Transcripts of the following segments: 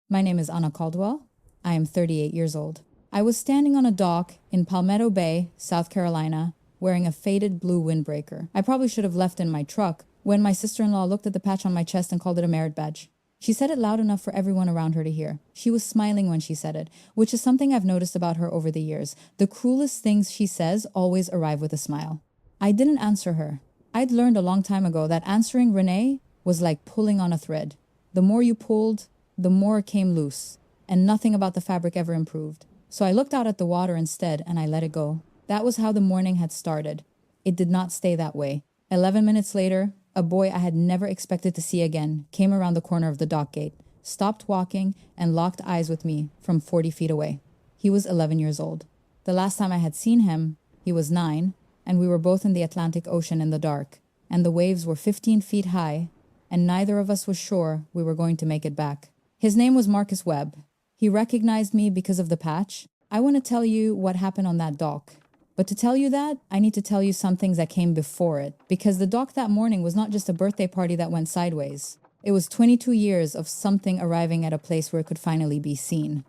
My name is Anna Caldwell. I am 38 years old. I was standing on a dock in Palmetto Bay, South Carolina, wearing a faded blue windbreaker. I probably should have left in my truck when my sister-in-law looked at the patch on my chest and called it a merit badge. She said it loud enough for everyone around her to hear. She was smiling when she said it, which is something I've noticed about her over the years. The cruelest things she says always arrive with a smile. I didn't answer her. I'd learned a long time ago that answering Renee was like pulling on a thread. The more you pulled, the more came loose, and nothing about the fabric ever improved. So I looked out at the water instead and I let it go. That was how the morning had started. It did not stay that way. 11 minutes later, a boy I had never expected to see again came around the corner of the dock gate, stopped walking, and locked eyes with me from 40 feet away. He was 11 years old. The last time I had seen him, he was 9, and we were both in the Atlantic Ocean in the dark, and the waves were 15 feet high, and neither of us was sure we were going to make it back. His name was Marcus Webb. He recognized me because of the patch. I want to tell you what happened on that dock. But to tell you that, I need to tell you some things that came before it. Because the dock that morning was not just a birthday party that went sideways. It was 22 years of something arriving at a place where it could finally be seen.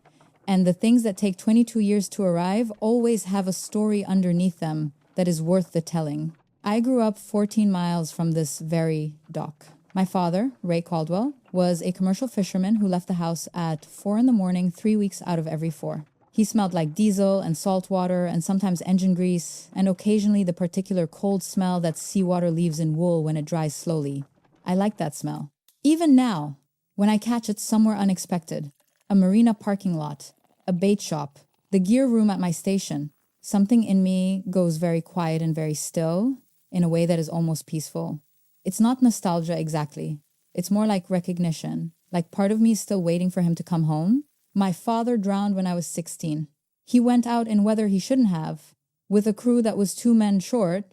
And the things that take 22 years to arrive always have a story underneath them that is worth the telling. I grew up 14 miles from this very dock. My father, Ray Caldwell, was a commercial fisherman who left the house at 4 in the morning, 3 weeks out of every 4. He smelled like diesel and salt water and sometimes engine grease, and occasionally the particular cold smell that seawater leaves in wool when it dries slowly. I like that smell. Even now, when I catch it somewhere unexpected, a marina parking lot, a bait shop, the gear room at my station, something in me goes very quiet and very still in a way that is almost peaceful. It's not nostalgia exactly. It's more like recognition, like part of me is still waiting for him to come home. My father drowned when I was 16. He went out in weather he shouldn't have, with a crew that was 2 men short,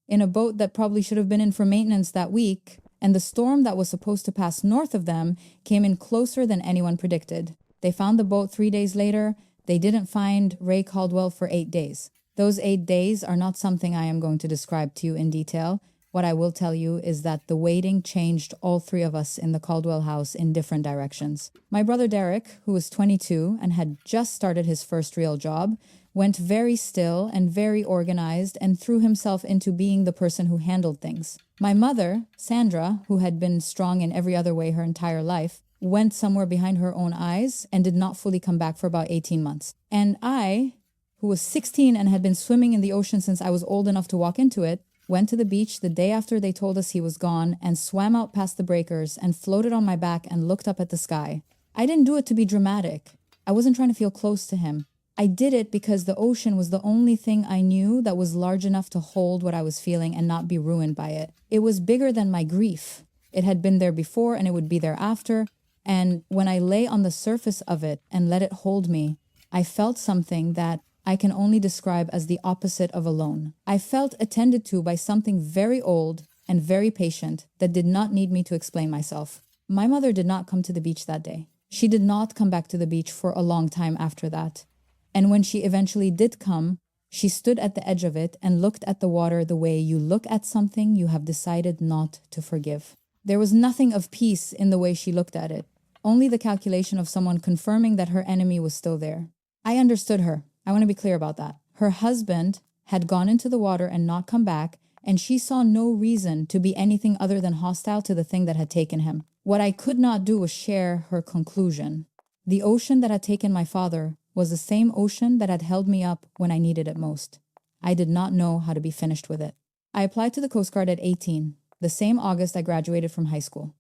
in a boat that probably should have been in for maintenance that week, and the storm that was supposed to pass north of them came in closer than anyone predicted. They found the boat 3 days later. They didn't find Ray Caldwell for 8 days. Those 8 days are not something I am going to describe to you in detail. What I will tell you is that the waiting changed all 3 of us in the Caldwell house in different directions. My brother Derek, who was 22 and had just started his first real job, went very still and very organized and threw himself into being the person who handled things. My mother, Sandra, who had been strong in every other way her entire life, went somewhere behind her own eyes and did not fully come back for about 18 months. And I, who was 16 and had been swimming in the ocean since I was old enough to walk into it, went to the beach the day after they told us he was gone and swam out past the breakers and floated on my back and looked up at the sky. I didn't do it to be dramatic. I wasn't trying to feel close to him. I did it because the ocean was the only thing I knew that was large enough to hold what I was feeling and not be ruined by it. It was bigger than my grief. It had been there before and it would be there after. And when I lay on the surface of it and let it hold me, I felt something that I can only describe as the opposite of alone. I felt attended to by something very old and very patient that did not need me to explain myself. My mother did not come to the beach that day. She did not come back to the beach for a long time after that. And when she eventually did come, she stood at the edge of it and looked at the water the way you look at something you have decided not to forgive. There was nothing of peace in the way she looked at it, only the calculation of someone confirming that her enemy was still there. I understood her. I want to be clear about that. Her husband had gone into the water and not come back, and she saw no reason to be anything other than hostile to the thing that had taken him. What I could not do was share her conclusion. The ocean that had taken my father was the same ocean that had held me up when I needed it most. I did not know how to be finished with it. I applied to the Coast Guard at 18, the same August I graduated from high school.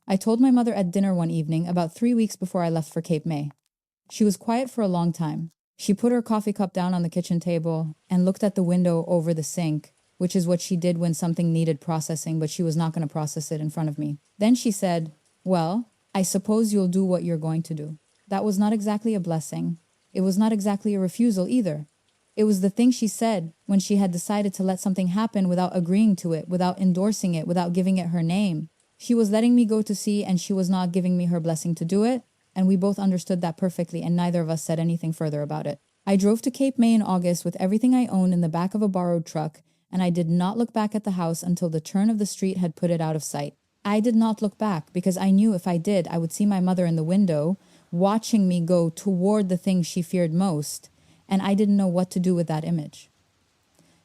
I told my mother at dinner one evening about 3 weeks before I left for Cape May. She was quiet for a long time. She put her coffee cup down on the kitchen table and looked at the window over the sink, which is what she did when something needed processing, but she was not going to process it in front of me. Then she said, "Well, I suppose you'll do what you're going to do." That was not exactly a blessing. It was not exactly a refusal either. It was the thing she said when she had decided to let something happen without agreeing to it, without endorsing it, without giving it her name. She was letting me go to sea and she was not giving me her blessing to do it. And we both understood that perfectly, and neither of us said anything further about it. I drove to Cape May in August with everything I owned in the back of a borrowed truck, and I did not look back at the house until the turn of the street had put it out of sight. I did not look back because I knew if I did, I would see my mother in the window watching me go toward the thing she feared most, and I didn't know what to do with that image.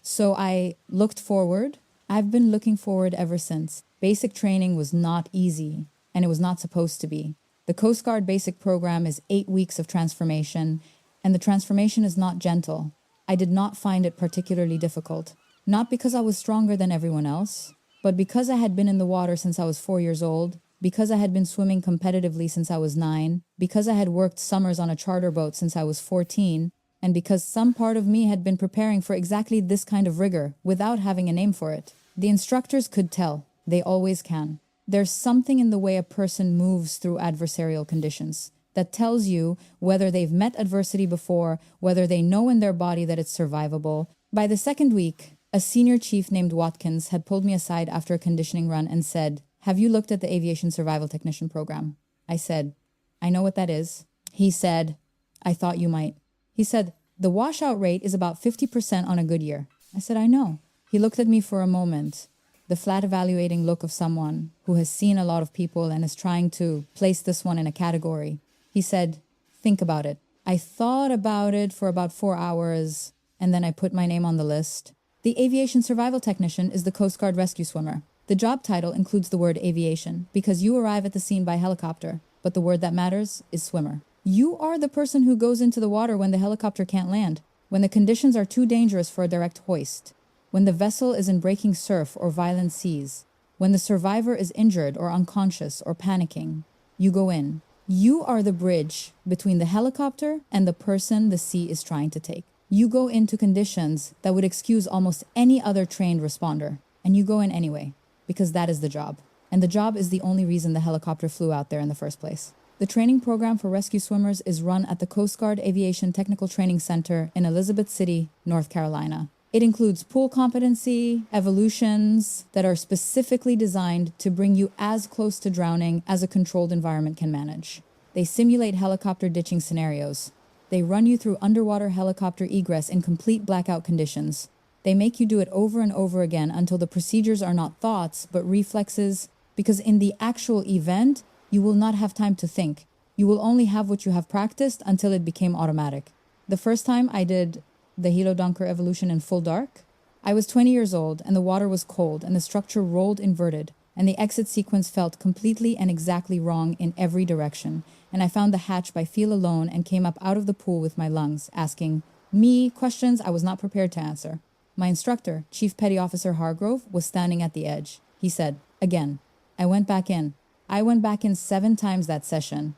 So I looked forward. I've been looking forward ever since. Basic training was not easy, and it was not supposed to be. The Coast Guard basic program is 8 weeks of transformation, and the transformation is not gentle. I did not find it particularly difficult. Not because I was stronger than everyone else, but because I had been in the water since I was 4 years old, because I had been swimming competitively since I was 9, because I had worked summers on a charter boat since I was 14, and because some part of me had been preparing for exactly this kind of rigor without having a name for it. The instructors could tell. They always can. There's something in the way a person moves through adversarial conditions that tells you whether they've met adversity before, whether they know in their body that it's survivable. By the second week, a senior chief named Watkins had pulled me aside after a conditioning run and said, "Have you looked at the Aviation Survival Technician program?" I said, "I know what that is." He said, "I thought you might." He said, "The washout rate is about 50% on a good year." I said, "I know." He looked at me for a moment, the flat evaluating look of someone who has seen a lot of people and is trying to place this one in a category. He said, "Think about it." I thought about it for about 4 hours, and then I put my name on the list. The Aviation Survival Technician is the Coast Guard rescue swimmer. The job title includes the word aviation because you arrive at the scene by helicopter, but the word that matters is swimmer. You are the person who goes into the water when the helicopter can't land, when the conditions are too dangerous for a direct hoist, when the vessel is in breaking surf or violent seas, when the survivor is injured or unconscious or panicking. You go in. You are the bridge between the helicopter and the person the sea is trying to take. You go into conditions that would excuse almost any other trained responder, and you go in anyway, because that is the job. And the job is the only reason the helicopter flew out there in the first place. The training program for rescue swimmers is run at the Coast Guard Aviation Technical Training Center in Elizabeth City, North Carolina. It includes pool competency, evolutions that are specifically designed to bring you as close to drowning as a controlled environment can manage. They simulate helicopter ditching scenarios. They run you through underwater helicopter egress in complete blackout conditions. They make you do it over and over again until the procedures are not thoughts, but reflexes, because in the actual event, you will not have time to think. You will only have what you have practiced until it became automatic. The first time I did the Helo Dunker evolution in full dark, I was 20 years old and the water was cold and the structure rolled inverted and the exit sequence felt completely and exactly wrong in every direction. And I found the hatch by feel alone and came up out of the pool with my lungs, asking me questions I was not prepared to answer. My instructor, Chief Petty Officer Hargrove, was standing at the edge. He said, "Again." I went back in. I went back in 7 times that session.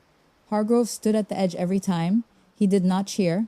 Hargrove stood at the edge every time. He did not cheer.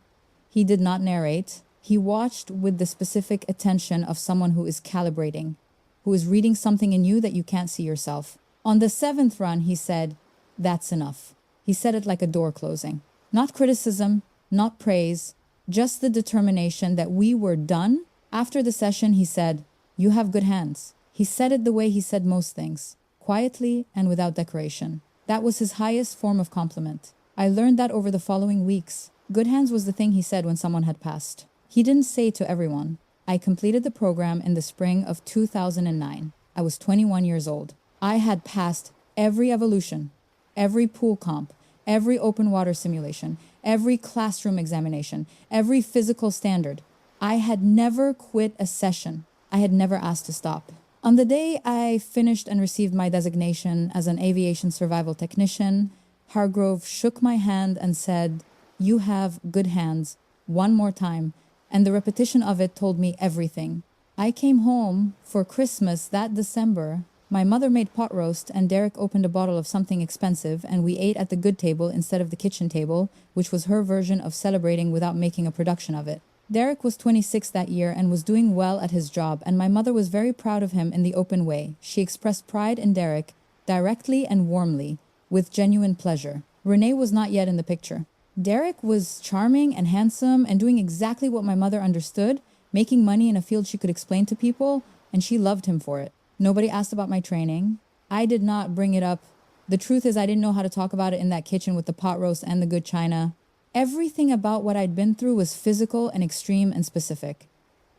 He did not narrate. He watched with the specific attention of someone who is calibrating, who is reading something in you that you can't see yourself. On the 7th run, he said, "That's enough." He said it like a door closing. Not criticism, not praise, just the determination that we were done. After the session, he said, "You have good hands." He said it the way he said most things, quietly and without decoration. That was his highest form of compliment. I learned that over the following weeks. Good hands was the thing he said when someone had passed. He didn't say to everyone. I completed the program in the spring of 2009. I was 21 years old. I had passed every evolution, every pool comp, every open water simulation, every classroom examination, every physical standard. I had never quit a session. I had never asked to stop. On the day I finished and received my designation as an aviation survival technician, Hargrove shook my hand and said, "You have good hands," one more time, and the repetition of it told me everything. I came home for Christmas that December. My mother made pot roast and Derek opened a bottle of something expensive and we ate at the good table instead of the kitchen table, which was her version of celebrating without making a production of it. Derek was 26 that year and was doing well at his job, and my mother was very proud of him in the open way. She expressed pride in Derek, directly and warmly, with genuine pleasure. Renee was not yet in the picture. Derek was charming and handsome and doing exactly what my mother understood, making money in a field she could explain to people, and she loved him for it. Nobody asked about my training. I did not bring it up. The truth is I didn't know how to talk about it in that kitchen with the pot roast and the good china. Everything about what I'd been through was physical and extreme and specific.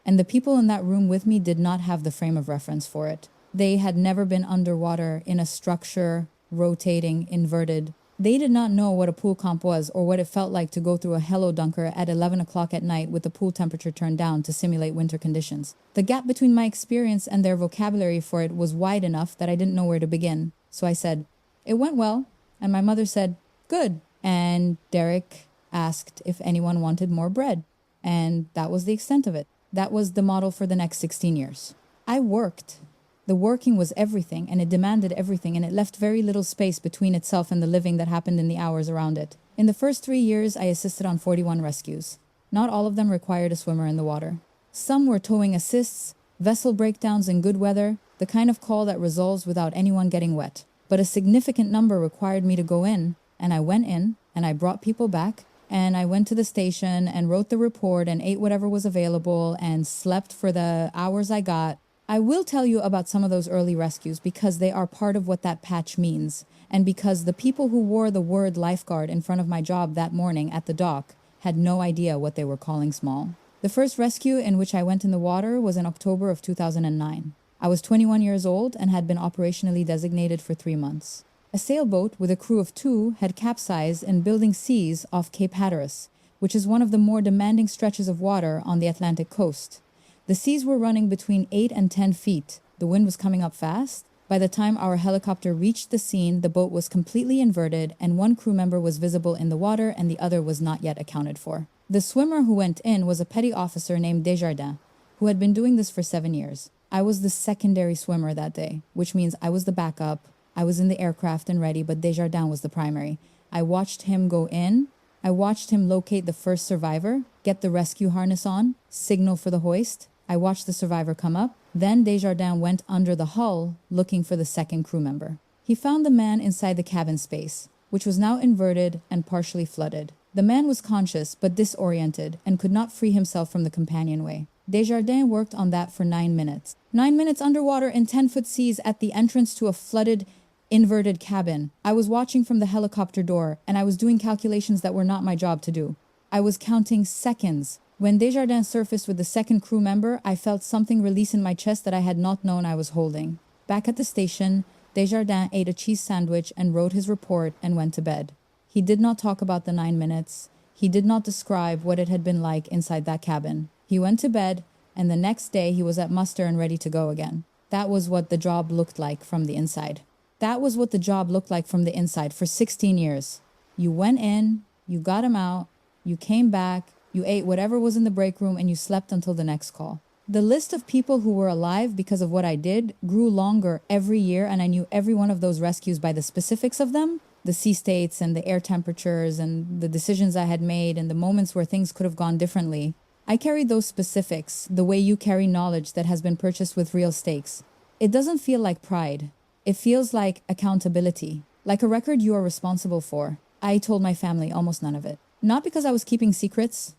And the people in that room with me did not have the frame of reference for it. They had never been underwater in a structure, rotating, inverted. They did not know what a pool comp was or what it felt like to go through a hello dunker at 11 o'clock at night with the pool temperature turned down to simulate winter conditions. The gap between my experience and their vocabulary for it was wide enough that I didn't know where to begin. So I said, "It went well." And my mother said, "Good." And Derek asked if anyone wanted more bread. And that was the extent of it. That was the model for the next 16 years. I worked. The working was everything, and it demanded everything, and it left very little space between itself and the living that happened in the hours around it. In the first 3 years, I assisted on 41 rescues. Not all of them required a swimmer in the water. Some were towing assists, vessel breakdowns in good weather, the kind of call that resolves without anyone getting wet. But a significant number required me to go in, and I went in, and I brought people back, and I went to the station and wrote the report and ate whatever was available and slept for the hours I got. I will tell you about some of those early rescues because they are part of what that patch means, and because the people who wore the word lifeguard in front of my job that morning at the dock had no idea what they were calling small. The first rescue in which I went in the water was in October of 2009. I was 21 years old and had been operationally designated for 3 months. A sailboat with a crew of 2 had capsized in Building C's off Cape Hatteras, which is one of the more demanding stretches of water on the Atlantic coast. The seas were running between 8 and 10 feet. The wind was coming up fast. By the time our helicopter reached the scene, the boat was completely inverted and one crew member was visible in the water and the other was not yet accounted for. The swimmer who went in was a petty officer named Desjardins, who had been doing this for 7 years. I was the secondary swimmer that day, which means I was the backup. I was in the aircraft and ready, but Desjardins was the primary. I watched him go in. I watched him locate the first survivor, get the rescue harness on, signal for the hoist. I watched the survivor come up. Then Desjardins went under the hull looking for the second crew member. He found the man inside the cabin space, which was now inverted and partially flooded. The man was conscious but disoriented and could not free himself from the companionway. Desjardins worked on that for 9 minutes. 9 minutes underwater in 10-foot seas at the entrance to a flooded, inverted cabin. I was watching from the helicopter door and I was doing calculations that were not my job to do. I was counting seconds. When Desjardins surfaced with the second crew member, I felt something release in my chest that I had not known I was holding. Back at the station, Desjardins ate a cheese sandwich and wrote his report and went to bed. He did not talk about the 9 minutes. He did not describe what it had been like inside that cabin. He went to bed, and the next day he was at muster and ready to go again. That was what the job looked like from the inside. That was what the job looked like from the inside for 16 years. You went in, you got him out, you came back, you ate whatever was in the break room, and you slept until the next call. The list of people who were alive because of what I did grew longer every year, and I knew every one of those rescues by the specifics of them, the sea states and the air temperatures and the decisions I had made and the moments where things could have gone differently. I carried those specifics the way you carry knowledge that has been purchased with real stakes. It doesn't feel like pride. It feels like accountability, like a record you are responsible for. I told my family almost none of it. Not because I was keeping secrets,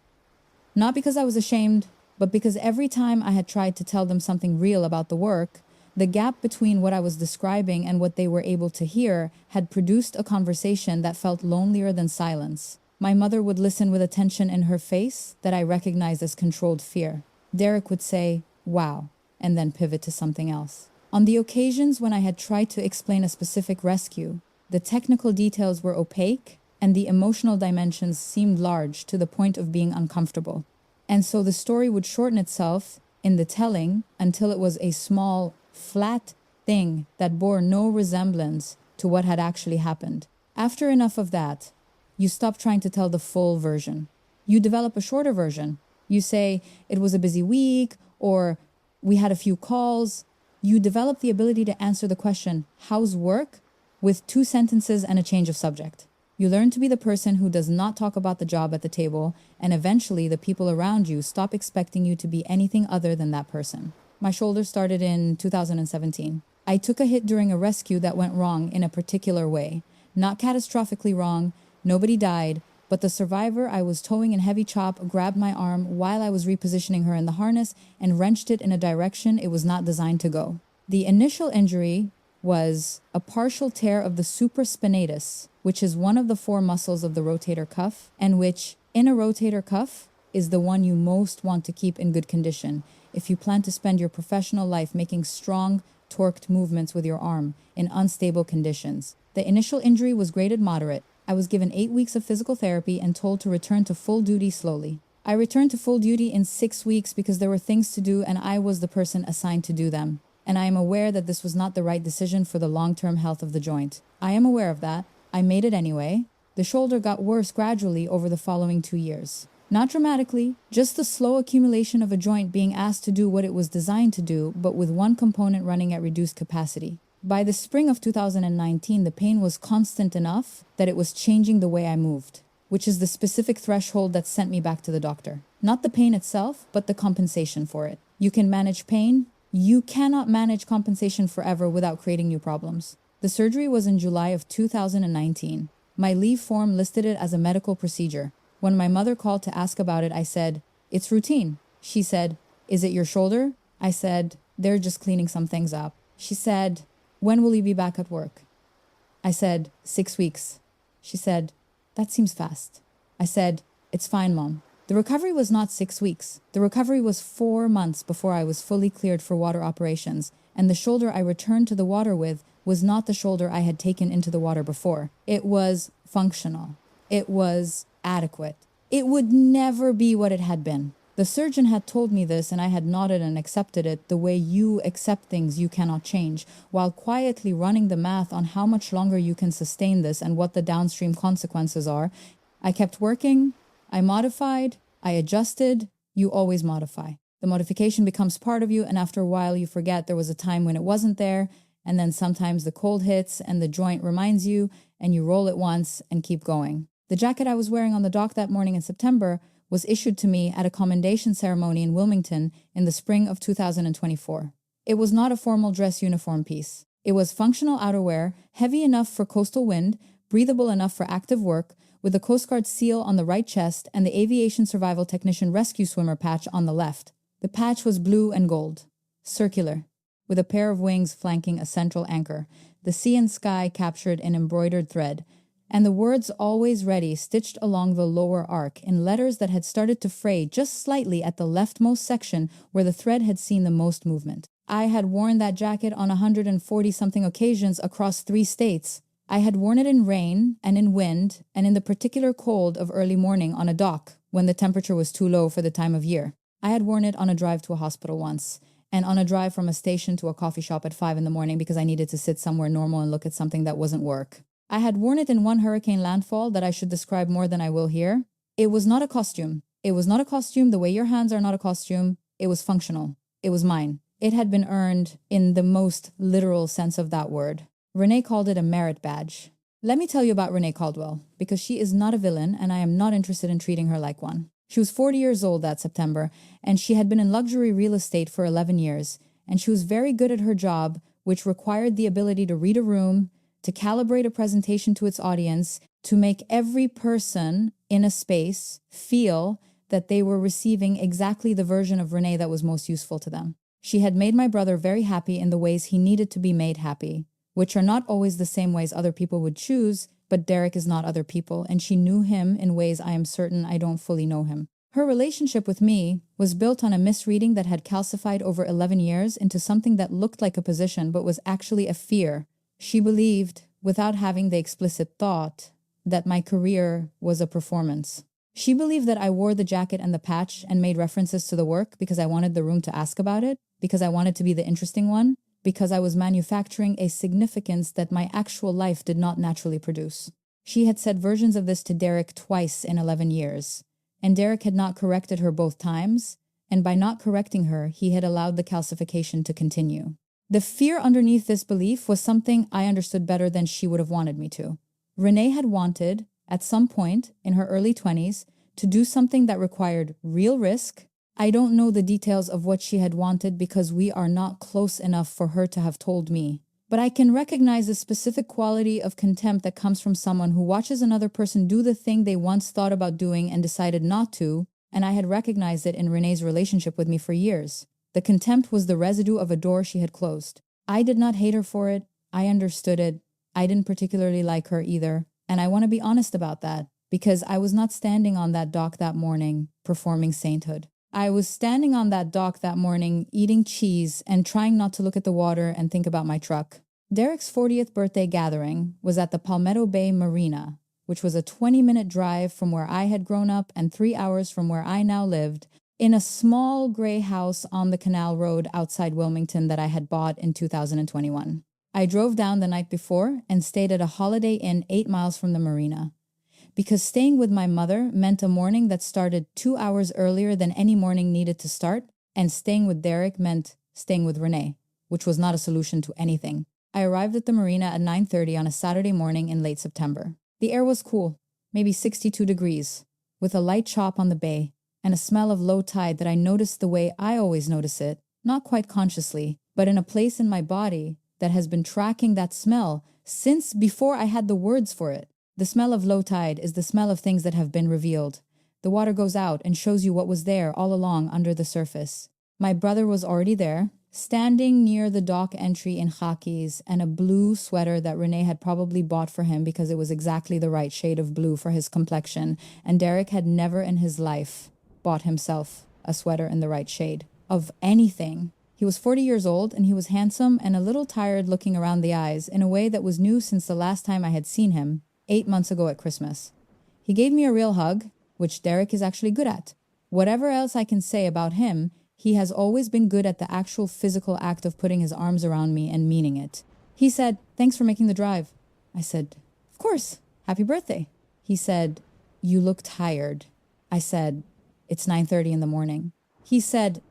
not because I was ashamed, but because every time I had tried to tell them something real about the work, the gap between what I was describing and what they were able to hear had produced a conversation that felt lonelier than silence. My mother would listen with a tension in her face that I recognized as controlled fear. Derek would say, "Wow," and then pivot to something else. On the occasions when I had tried to explain a specific rescue, the technical details were opaque and the emotional dimensions seemed large to the point of being uncomfortable. And so the story would shorten itself in the telling until it was a small, flat thing that bore no resemblance to what had actually happened. After enough of that, you stop trying to tell the full version. You develop a shorter version. You say, "It was a busy week," or "We had a few calls." You develop the ability to answer the question, "How's work?" with 2 sentences and a change of subject. You learn to be the person who does not talk about the job at the table, and eventually the people around you stop expecting you to be anything other than that person. My shoulder started in 2017. I took a hit during a rescue that went wrong in a particular way. Not catastrophically wrong, nobody died, but the survivor I was towing in heavy chop grabbed my arm while I was repositioning her in the harness and wrenched it in a direction it was not designed to go. The initial injury was a partial tear of the supraspinatus, which is one of the 4 muscles of the rotator cuff, and which, in a rotator cuff, is the one you most want to keep in good condition if you plan to spend your professional life making strong, torqued movements with your arm in unstable conditions. The initial injury was graded moderate. I was given 8 weeks of physical therapy and told to return to full duty slowly. I returned to full duty in 6 weeks because there were things to do and I was the person assigned to do them. And I am aware that this was not the right decision for the long-term health of the joint. I am aware of that. I made it anyway. The shoulder got worse gradually over the following 2 years. Not dramatically, just the slow accumulation of a joint being asked to do what it was designed to do, but with one component running at reduced capacity. By the spring of 2019, the pain was constant enough that it was changing the way I moved, which is the specific threshold that sent me back to the doctor. Not the pain itself, but the compensation for it. You can manage pain. You cannot manage compensation forever without creating new problems. The surgery was in July of 2019. My leave form listed it as a medical procedure. When my mother called to ask about it, I said, "It's routine." She said, "Is it your shoulder?" I said, "They're just cleaning some things up." She said, "When will you be back at work?" I said, 6 weeks. She said, "That seems fast." I said, "It's fine, Mom." The recovery was not 6 weeks. The recovery was 4 months before I was fully cleared for water operations, and the shoulder I returned to the water with was not the shoulder I had taken into the water before. It was functional. It was adequate. It would never be what it had been. The surgeon had told me this and I had nodded and accepted it the way you accept things you cannot change, while quietly running the math on how much longer you can sustain this and what the downstream consequences are. I kept working, I modified, I adjusted. You always modify. The modification becomes part of you, and after a while you forget there was a time when it wasn't there, and then sometimes the cold hits and the joint reminds you, and you roll it once and keep going. The jacket I was wearing on the dock that morning in September was issued to me at a commendation ceremony in Wilmington in the spring of 2024. It was not a formal dress uniform piece. It was functional outerwear, heavy enough for coastal wind, breathable enough for active work, with the Coast Guard seal on the right chest and the Aviation Survival Technician Rescue Swimmer patch on the left. The patch was blue and gold, circular, with a pair of wings flanking a central anchor, the sea and sky captured in embroidered thread, and the words "always ready" stitched along the lower arc in letters that had started to fray just slightly at the leftmost section where the thread had seen the most movement. I had worn that jacket on 140-something occasions across 3 states. I had worn it in rain and in wind and in the particular cold of early morning on a dock when the temperature was too low for the time of year. I had worn it on a drive to a hospital once, and on a drive from a station to a coffee shop at 5 in the morning because I needed to sit somewhere normal and look at something that wasn't work. I had worn it in one hurricane landfall that I should describe more than I will here. It was not a costume. It was not a costume the way your hands are not a costume. It was functional. It was mine. It had been earned in the most literal sense of that word. Renee called it a merit badge. Let me tell you about Renee Caldwell, because she is not a villain and I am not interested in treating her like one. She was 40 years old that September, and she had been in luxury real estate for 11 years, and she was very good at her job, which required the ability to read a room, to calibrate a presentation to its audience, to make every person in a space feel that they were receiving exactly the version of Renee that was most useful to them. She had made my brother very happy in the ways he needed to be made happy, which are not always the same ways other people would choose, but Derek is not other people, and she knew him in ways I am certain I don't fully know him. Her relationship with me was built on a misreading that had calcified over 11 years into something that looked like a position but was actually a fear. She believed, without having the explicit thought, that my career was a performance. She believed that I wore the jacket and the patch and made references to the work because I wanted the room to ask about it, because I wanted to be the interesting one, because I was manufacturing a significance that my actual life did not naturally produce. She had said versions of this to Derek twice in 11 years, and Derek had not corrected her both times, and by not correcting her, he had allowed the calcification to continue. The fear underneath this belief was something I understood better than she would have wanted me to. Renee had wanted, at some point in her early 20s, to do something that required real risk. I don't know the details of what she had wanted because we are not close enough for her to have told me. But I can recognize the specific quality of contempt that comes from someone who watches another person do the thing they once thought about doing and decided not to, and I had recognized it in Renee's relationship with me for years. The contempt was the residue of a door she had closed. I did not hate her for it. I understood it. I didn't particularly like her either, and I want to be honest about that, because I was not standing on that dock that morning performing sainthood. I was standing on that dock that morning eating cheese and trying not to look at the water and think about my truck. Derek's 40th birthday gathering was at the Palmetto Bay Marina, which was a 20-minute drive from where I had grown up and 3 hours from where I now lived, in a small gray house on the Canal Road outside Wilmington that I had bought in 2021. I drove down the night before and stayed at a Holiday Inn 8 miles from the marina. Because staying with my mother meant a morning that started 2 hours earlier than any morning needed to start, and staying with Derek meant staying with Renee, which was not a solution to anything. I arrived at the marina at 9:30 on a Saturday morning in late September. The air was cool, maybe 62 degrees, with a light chop on the bay, and a smell of low tide that I noticed the way I always notice it, not quite consciously, but in a place in my body that has been tracking that smell since before I had the words for it. The smell of low tide is the smell of things that have been revealed. The water goes out and shows you what was there all along under the surface. My brother was already there, standing near the dock entry in khakis and a blue sweater that Renee had probably bought for him because it was exactly the right shade of blue for his complexion, and Derek had never in his life bought himself a sweater in the right shade of anything. He was 40 years old, and he was handsome and a little tired looking around the eyes in a way that was new since the last time I had seen him, 8 months ago at Christmas. He gave me a real hug, which Derek is actually good at. Whatever else I can say about him, he has always been good at the actual physical act of putting his arms around me and meaning it. He said, "Thanks for making the drive." I said, "Of course. Happy birthday." He said, "You look tired." I said, "It's 9:30 in the morning." He said,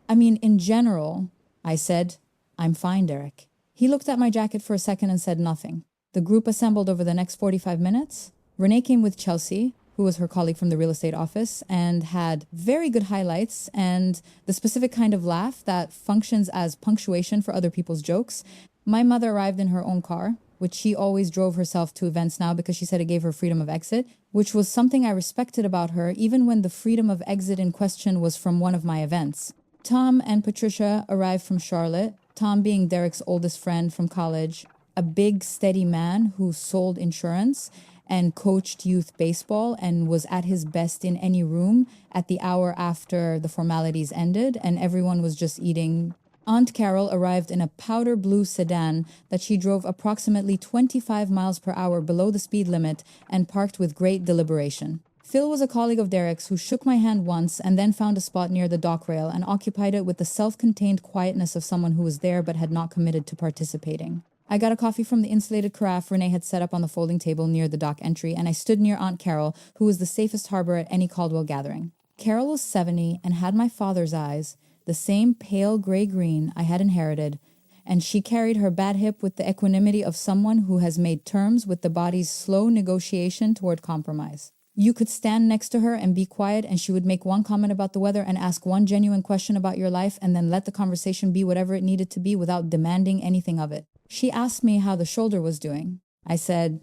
in general." I said, "I'm fine, Derek." He looked at my jacket for a second and said nothing. The group assembled over the next 45 minutes. Renee came with Chelsea, who was her colleague from the real estate office, and had very good highlights and the specific kind of laugh that functions as punctuation for other people's jokes. My mother arrived in her own car, which she always drove herself to events now because she said it gave her freedom of exit, which was something I respected about her, even when the freedom of exit in question was from one of my events. Tom and Patricia arrived from Charlotte, Tom being Derek's oldest friend from college, a big, steady man who sold insurance and coached youth baseball and was at his best in any room at the hour after the formalities ended and everyone was just eating. Aunt Carol arrived in a powder blue sedan that she drove approximately 25 miles per hour below the speed limit and parked with great deliberation. Phil was a colleague of Derek's who shook my hand once and then found a spot near the dock rail and occupied it with the self-contained quietness of someone who was there but had not committed to participating. I got a coffee from the insulated carafe Renee had set up on the folding table near the dock entry, and I stood near Aunt Carol, who was the safest harbor at any Caldwell gathering. Carol was 70 and had my father's eyes, the same pale gray-green I had inherited, and she carried her bad hip with the equanimity of someone who has made terms with the body's slow negotiation toward compromise. You could stand next to her and be quiet, and she would make one comment about the weather and ask one genuine question about your life and then let the conversation be whatever it needed to be without demanding anything of it. She asked me how the shoulder was doing. I said,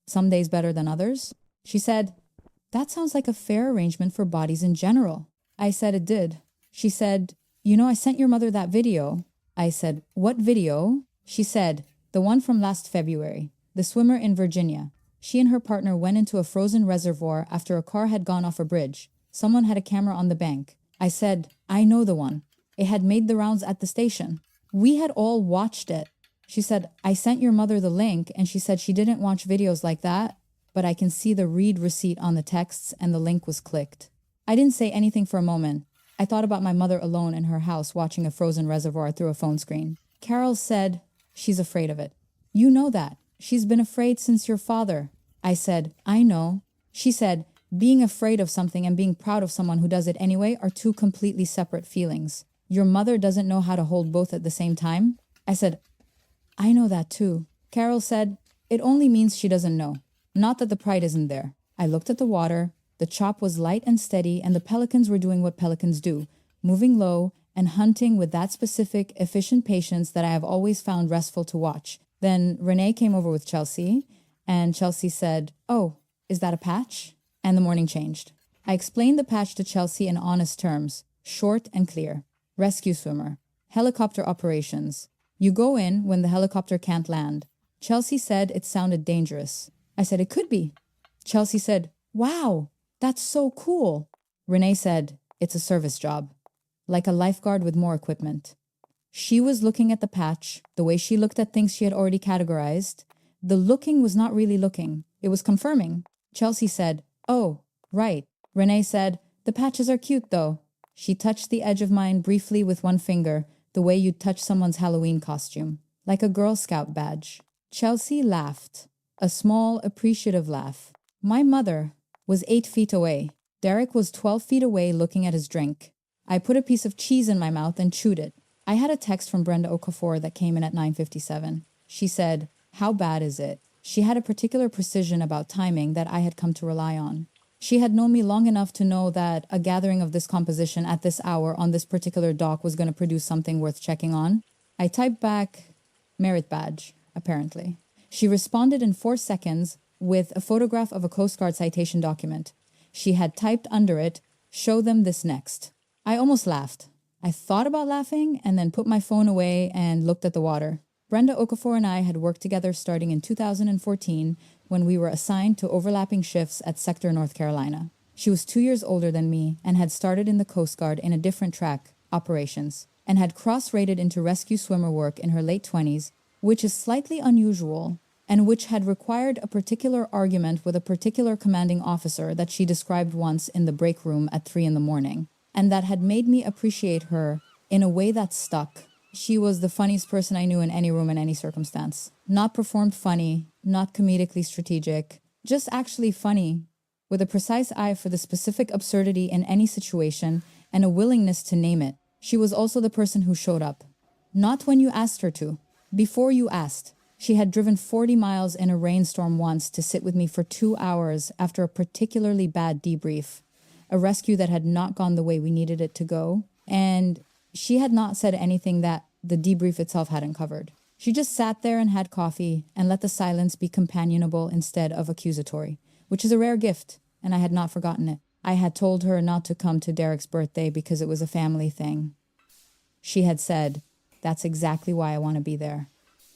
"Some days better than others." She said, "That sounds like a fair arrangement for bodies in general." I said it did. She said, I sent your mother that video." I said, "What video?" She said, "The one from last February, the swimmer in Virginia. She and her partner went into a frozen reservoir after a car had gone off a bridge. Someone had a camera on the bank." I said, "I know the one. It had made the rounds at the station. We had all watched it." She said, "I sent your mother the link, and she said she didn't watch videos like that, but I can see the read receipt on the texts and the link was clicked." I didn't say anything for a moment. I thought about my mother alone in her house watching a frozen reservoir through a phone screen. Carol said, "She's afraid of it." "You know that. She's been afraid since your father." I said, "I know." She said, "Being afraid of something and being proud of someone who does it anyway are two completely separate feelings. Your mother doesn't know how to hold both at the same time." I said, "I know that too." Carol said, "It only means she doesn't know. Not that the pride isn't there." I looked at the water. The chop was light and steady, and the pelicans were doing what pelicans do, moving low and hunting with that specific, efficient patience that I have always found restful to watch. Then Renee came over with Chelsea, and Chelsea said, "Oh, is that a patch?" And the morning changed. I explained the patch to Chelsea in honest terms, short and clear. Rescue swimmer. Helicopter operations. You go in when the helicopter can't land. Chelsea said it sounded dangerous. I said it could be. Chelsea said, "Wow, that's so cool." Renee said, "It's a service job. Like a lifeguard with more equipment." She was looking at the patch, the way she looked at things she had already categorized. The looking was not really looking. It was confirming. Chelsea said, "Oh, right." Renee said, "The patches are cute, though." She touched the edge of mine briefly with one finger, the way you'd touch someone's Halloween costume, like a Girl Scout badge. Chelsea laughed, a small, appreciative laugh. My mother was 8 feet away. Derek was 12 feet away looking at his drink. I put a piece of cheese in my mouth and chewed it. I had a text from Brenda Okafor that came in at 9:57. She said, "How bad is it?" She had a particular precision about timing that I had come to rely on. She had known me long enough to know that a gathering of this composition at this hour on this particular dock was going to produce something worth checking on. I typed back, "Merit badge," apparently. She responded in 4 seconds with a photograph of a Coast Guard citation document. She had typed under it, "Show them this next." I almost laughed. I thought about laughing and then put my phone away and looked at the water. Brenda Okafor and I had worked together starting in 2014 when we were assigned to overlapping shifts at Sector North Carolina. She was 2 years older than me and had started in the Coast Guard in a different track, operations, and had cross-rated into rescue swimmer work in her late 20s, which is slightly unusual, and which had required a particular argument with a particular commanding officer that she described once in the break room at 3 in the morning, and that had made me appreciate her in a way that stuck. She was the funniest person I knew in any room in any circumstance. Not performed funny, not comedically strategic, just actually funny, with a precise eye for the specific absurdity in any situation and a willingness to name it. She was also the person who showed up. Not when you asked her to. Before you asked. She had driven 40 miles in a rainstorm once to sit with me for 2 hours after a particularly bad debrief, a rescue that had not gone the way we needed it to go, and she had not said anything that the debrief itself hadn't covered. She just sat there and had coffee and let the silence be companionable instead of accusatory, which is a rare gift, and I had not forgotten it. I had told her not to come to Derek's birthday because it was a family thing. She had said, "That's exactly why I want to be there."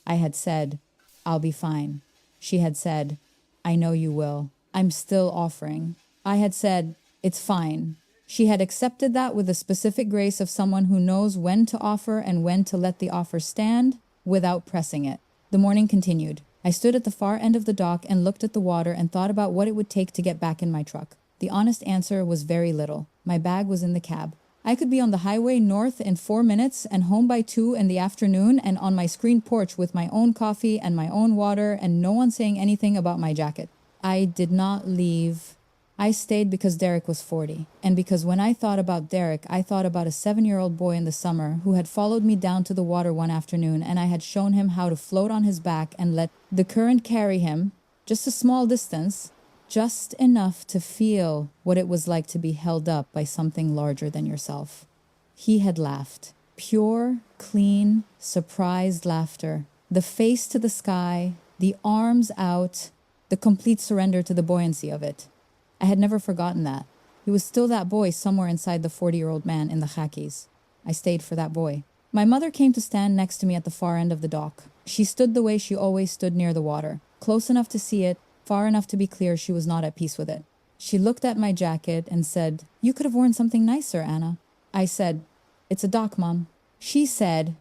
I had said, "I'll be fine." She had said, "I know you will. I'm still offering." I had said, "It's fine." She had accepted that with the specific grace of someone who knows when to offer and when to let the offer stand without pressing it. The morning continued. I stood at the far end of the dock and looked at the water and thought about what it would take to get back in my truck. The honest answer was very little. My bag was in the cab. I could be on the highway north in 4 minutes and home by 2 in the afternoon and on my screen porch with my own coffee and my own water and no one saying anything about my jacket. I did not leave. I stayed because Derek was 40, and because when I thought about Derek, I thought about a 7-year-old boy in the summer who had followed me down to the water one afternoon, and I had shown him how to float on his back and let the current carry him, just a small distance, just enough to feel what it was like to be held up by something larger than yourself. He had laughed. Pure, clean, surprised laughter. The face to the sky, the arms out, the complete surrender to the buoyancy of it. I had never forgotten that. He was still that boy somewhere inside the 40-year-old man in the khakis. I stayed for that boy. My mother came to stand next to me at the far end of the dock. She stood the way she always stood near the water, close enough to see it, far enough to be clear she was not at peace with it. She looked at my jacket and said, "You could have worn something nicer, Anna." I said, "It's a dock, Mom." She said,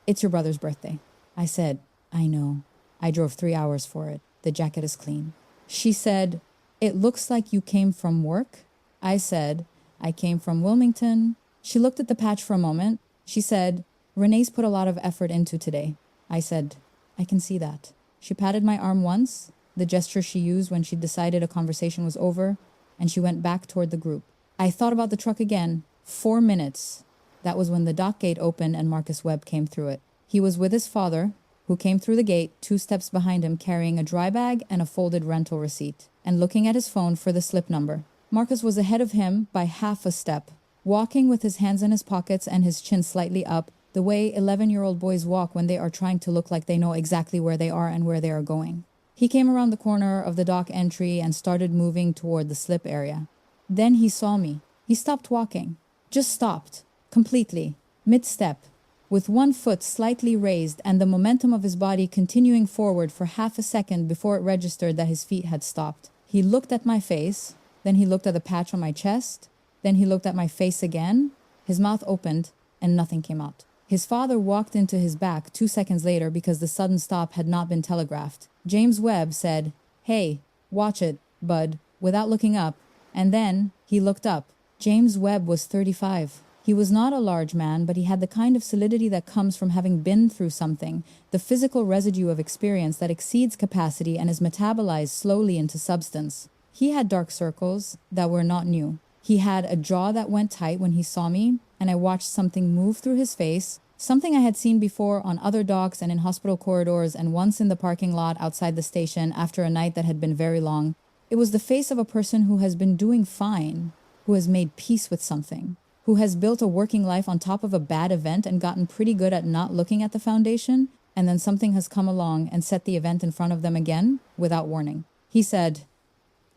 "It's your brother's birthday." I said, "I know. I drove 3 hours for it. The jacket is clean." She said, "It looks like you came from work." I said, "I came from Wilmington." She looked at the patch for a moment. She said, "Renee's put a lot of effort into today." I said, "I can see that." She patted my arm once, the gesture she used when she decided a conversation was over, and she went back toward the group. I thought about the truck again. 4 minutes. That was when the dock gate opened and Marcus Webb came through it. He was with his father, who came through the gate 2 steps behind him carrying a dry bag and a folded rental receipt, and looking at his phone for the slip number. Marcus was ahead of him by half a step, walking with his hands in his pockets and his chin slightly up, the way 11-year-old boys walk when they are trying to look like they know exactly where they are and where they are going. He came around the corner of the dock entry and started moving toward the slip area. Then he saw me. He stopped walking. Just stopped. Completely. Mid-step. With one foot slightly raised and the momentum of his body continuing forward for half a second before it registered that his feet had stopped. He looked at my face, then he looked at the patch on my chest, then he looked at my face again. His mouth opened and nothing came out. His father walked into his back 2 seconds later because the sudden stop had not been telegraphed. James Webb said, "Hey, watch it, bud," without looking up, and then he looked up. James Webb was 35. He was not a large man, but he had the kind of solidity that comes from having been through something, the physical residue of experience that exceeds capacity and is metabolized slowly into substance. He had dark circles that were not new. He had a jaw that went tight when he saw me, and I watched something move through his face, something I had seen before on other docks and in hospital corridors and once in the parking lot outside the station after a night that had been very long. It was the face of a person who has been doing fine, who has made peace with something, who has built a working life on top of a bad event and gotten pretty good at not looking at the foundation, and then something has come along and set the event in front of them again without warning. He said,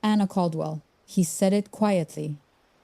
"Anna Caldwell." He said it quietly,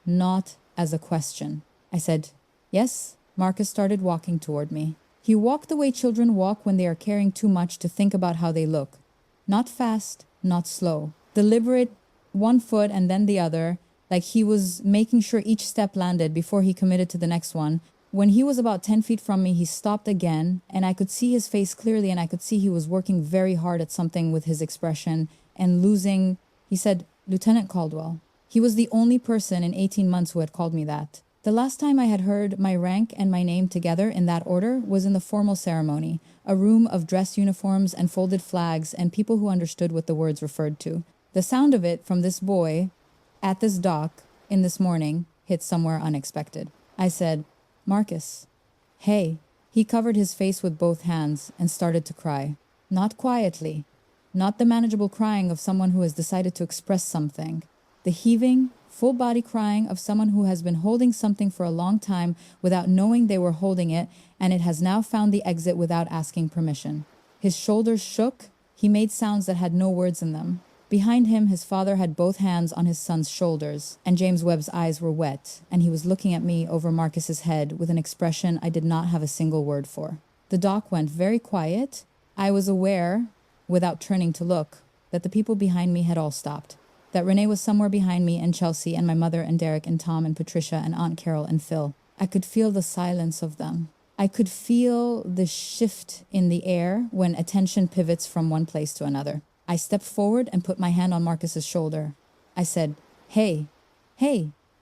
not as a question. I said, "Yes." Marcus started walking toward me. He walked the way children walk when they are caring too much to think about how they look. Not fast, not slow. Deliberate, one foot and then the other, like he was making sure each step landed before he committed to the next one. When he was about 10 feet from me, he stopped again, and I could see his face clearly, and I could see he was working very hard at something with his expression and losing. He said, "Lieutenant Caldwell." He was the only person in 18 months who had called me that. The last time I had heard my rank and my name together in that order was in the formal ceremony, a room of dress uniforms and folded flags and people who understood what the words referred to. The sound of it from this boy at this dock in this morning hit somewhere unexpected. I said, "Marcus." "Hey." He covered his face with both hands and started to cry. Not quietly, not the manageable crying of someone who has decided to express something. The heaving, full-body crying of someone who has been holding something for a long time without knowing they were holding it, and it has now found the exit without asking permission. His shoulders shook. He made sounds that had no words in them. Behind him, his father had both hands on his son's shoulders, and James Webb's eyes were wet, and he was looking at me over Marcus's head with an expression I did not have a single word for. The dock went very quiet. I was aware, without turning to look, that the people behind me had all stopped. That Renee was somewhere behind me, and Chelsea and my mother and Derek and Tom and Patricia and Aunt Carol and Phil. I could feel the silence of them. I could feel the shift in the air when attention pivots from one place to another. I stepped forward and put my hand on Marcus's shoulder. I said, Hey,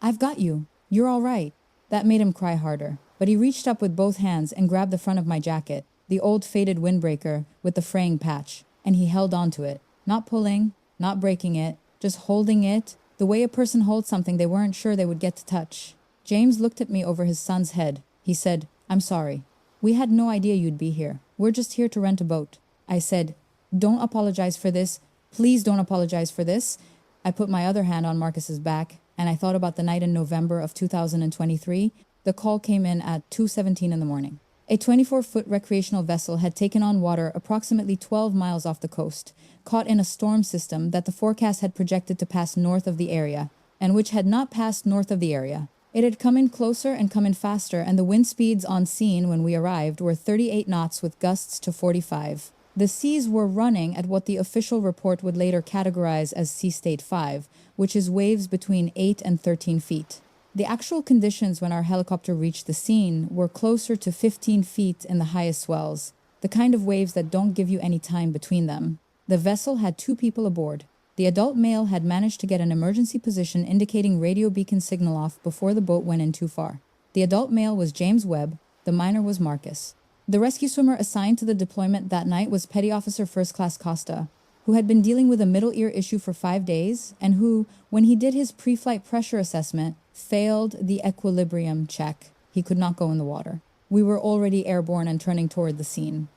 I've got you. You're all right." That made him cry harder, but he reached up with both hands and grabbed the front of my jacket, the old faded windbreaker with the fraying patch, and he held on to it, not pulling, not breaking it, just holding it, the way a person holds something they weren't sure they would get to touch. James looked at me over his son's head. He said, "I'm sorry. We had no idea you'd be here. We're just here to rent a boat." I said, "Don't apologize for this. Please don't apologize for this." I put my other hand on Marcus's back, and I thought about the night in November of 2023. The call came in at 2:17 in the morning. A 24-foot recreational vessel had taken on water approximately 12 miles off the coast, caught in a storm system that the forecast had projected to pass north of the area, and which had not passed north of the area. It had come in closer and come in faster, and the wind speeds on scene when we arrived were 38 knots with gusts to 45. The seas were running at what the official report would later categorize as Sea State 5, which is waves between 8 and 13 feet. The actual conditions when our helicopter reached the scene were closer to 15 feet in the highest swells, the kind of waves that don't give you any time between them. The vessel had 2 people aboard. The adult male had managed to get an emergency position indicating radio beacon signal off before the boat went in too far. The adult male was James Webb, the minor was Marcus. The rescue swimmer assigned to the deployment that night was Petty Officer First Class Costa, who had been dealing with a middle ear issue for 5 days, and who, when he did his pre-flight pressure assessment, failed the equilibrium check. He could not go in the water. We were already airborne and turning toward the scene.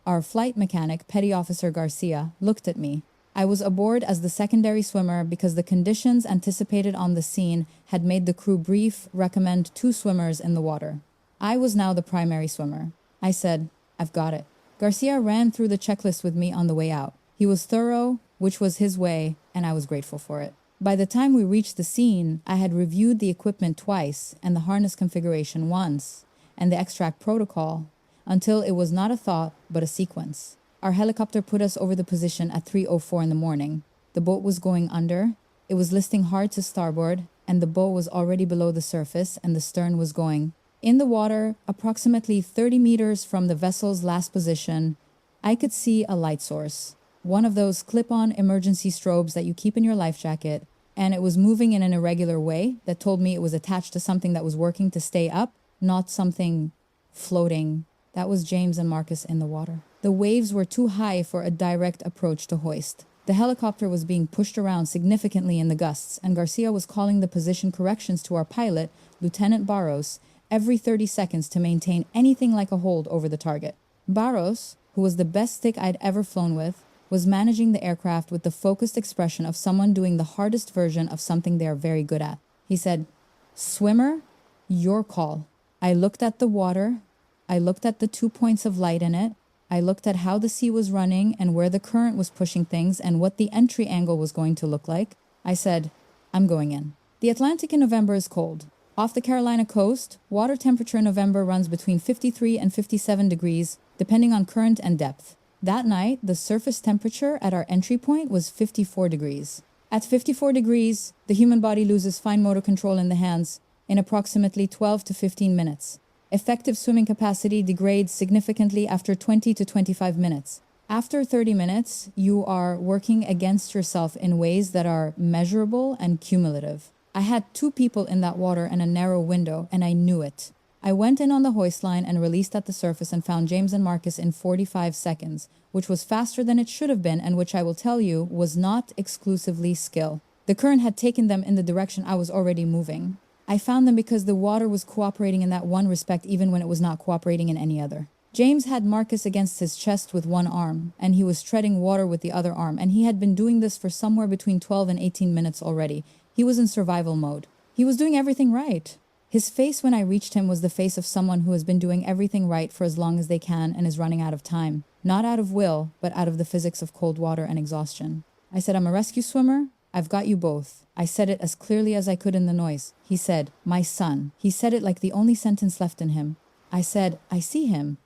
Our flight mechanic, Petty Officer Garcia, looked at me. I was aboard as the secondary swimmer because the conditions anticipated on the scene had made the crew brief recommend 2 swimmers in the water. I was now the primary swimmer. I said, "I've got it." Garcia ran through the checklist with me on the way out. He was thorough, which was his way, and I was grateful for it. By the time we reached the scene, I had reviewed the equipment twice and the harness configuration once, and the extract protocol, until it was not a thought, but a sequence. Our helicopter put us over the position at 3:04 in the morning. The boat was going under. It was listing hard to starboard, and the bow was already below the surface, and the stern was going In the water, approximately 30 meters from the vessel's last position, I could see a light source. One of those clip-on emergency strobes that you keep in your life jacket, and it was moving in an irregular way that told me it was attached to something that was working to stay up, not something floating. That was James and Marcus in the water. The waves were too high for a direct approach to hoist. The helicopter was being pushed around significantly in the gusts, and Garcia was calling the position corrections to our pilot, Lieutenant Barros, every 30 seconds to maintain anything like a hold over the target. Barros, who was the best stick I'd ever flown with, was managing the aircraft with the focused expression of someone doing the hardest version of something they are very good at. He said, "Swimmer, your call." I looked at the water. I looked at the 2 points of light in it. I looked at how the sea was running and where the current was pushing things and what the entry angle was going to look like. I said, "I'm going in." The Atlantic in November is cold. Off the Carolina coast, water temperature in November runs between 53 and 57 degrees, depending on current and depth. That night, the surface temperature at our entry point was 54 degrees. At 54 degrees, the human body loses fine motor control in the hands in approximately 12 to 15 minutes. Effective swimming capacity degrades significantly after 20 to 25 minutes. After 30 minutes, you are working against yourself in ways that are measurable and cumulative. I had 2 people in that water and a narrow window, and I knew it. I went in on the hoist line and released at the surface and found James and Marcus in 45 seconds, which was faster than it should have been and which I will tell you was not exclusively skill. The current had taken them in the direction I was already moving. I found them because the water was cooperating in that one respect even when it was not cooperating in any other. James had Marcus against his chest with one arm, and he was treading water with the other arm, and he had been doing this for somewhere between 12 and 18 minutes already. He was in survival mode. He was doing everything right. His face when I reached him was the face of someone who has been doing everything right for as long as they can and is running out of time. Not out of will, but out of the physics of cold water and exhaustion. I said, "I'm a rescue swimmer. I've got you both." I said it as clearly as I could in the noise. He said, "My son." He said it like the only sentence left in him. I said, "I see him.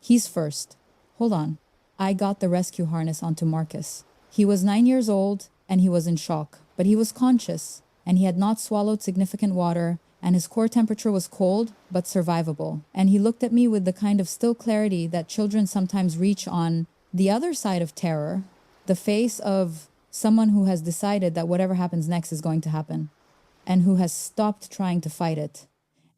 He's first." Hold on. I got the rescue harness onto Marcus. He was 9 years old and he was in shock, but he was conscious and he had not swallowed significant water and his core temperature was cold but survivable. And he looked at me with the kind of still clarity that children sometimes reach on the other side of terror, the face of someone who has decided that whatever happens next is going to happen and who has stopped trying to fight it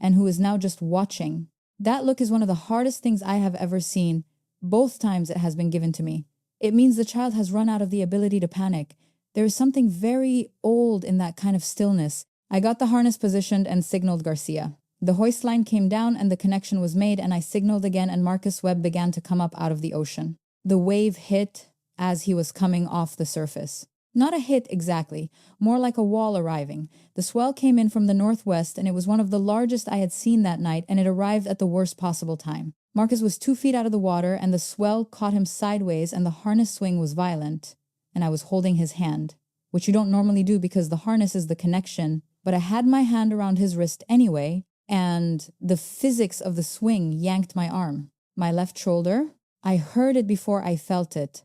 and who is now just watching. That look is one of the hardest things I have ever seen, both times it has been given to me. It means the child has run out of the ability to panic. There is something very old in that kind of stillness. I got the harness positioned and signaled Garcia. The hoist line came down and the connection was made, and I signaled again and Marcus Webb began to come up out of the ocean. The wave hit as he was coming off the surface. Not a hit exactly, more like a wall arriving. The swell came in from the northwest and it was one of the largest I had seen that night, and it arrived at the worst possible time. Marcus was 2 feet out of the water and the swell caught him sideways and the harness swing was violent, and I was holding his hand, which you don't normally do because the harness is the connection, but I had my hand around his wrist anyway, and the physics of the swing yanked my arm. My left shoulder, I heard it before I felt it.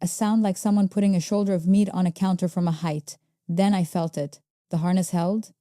A sound like someone putting a shoulder of meat on a counter from a height. Then I felt it. The harness held.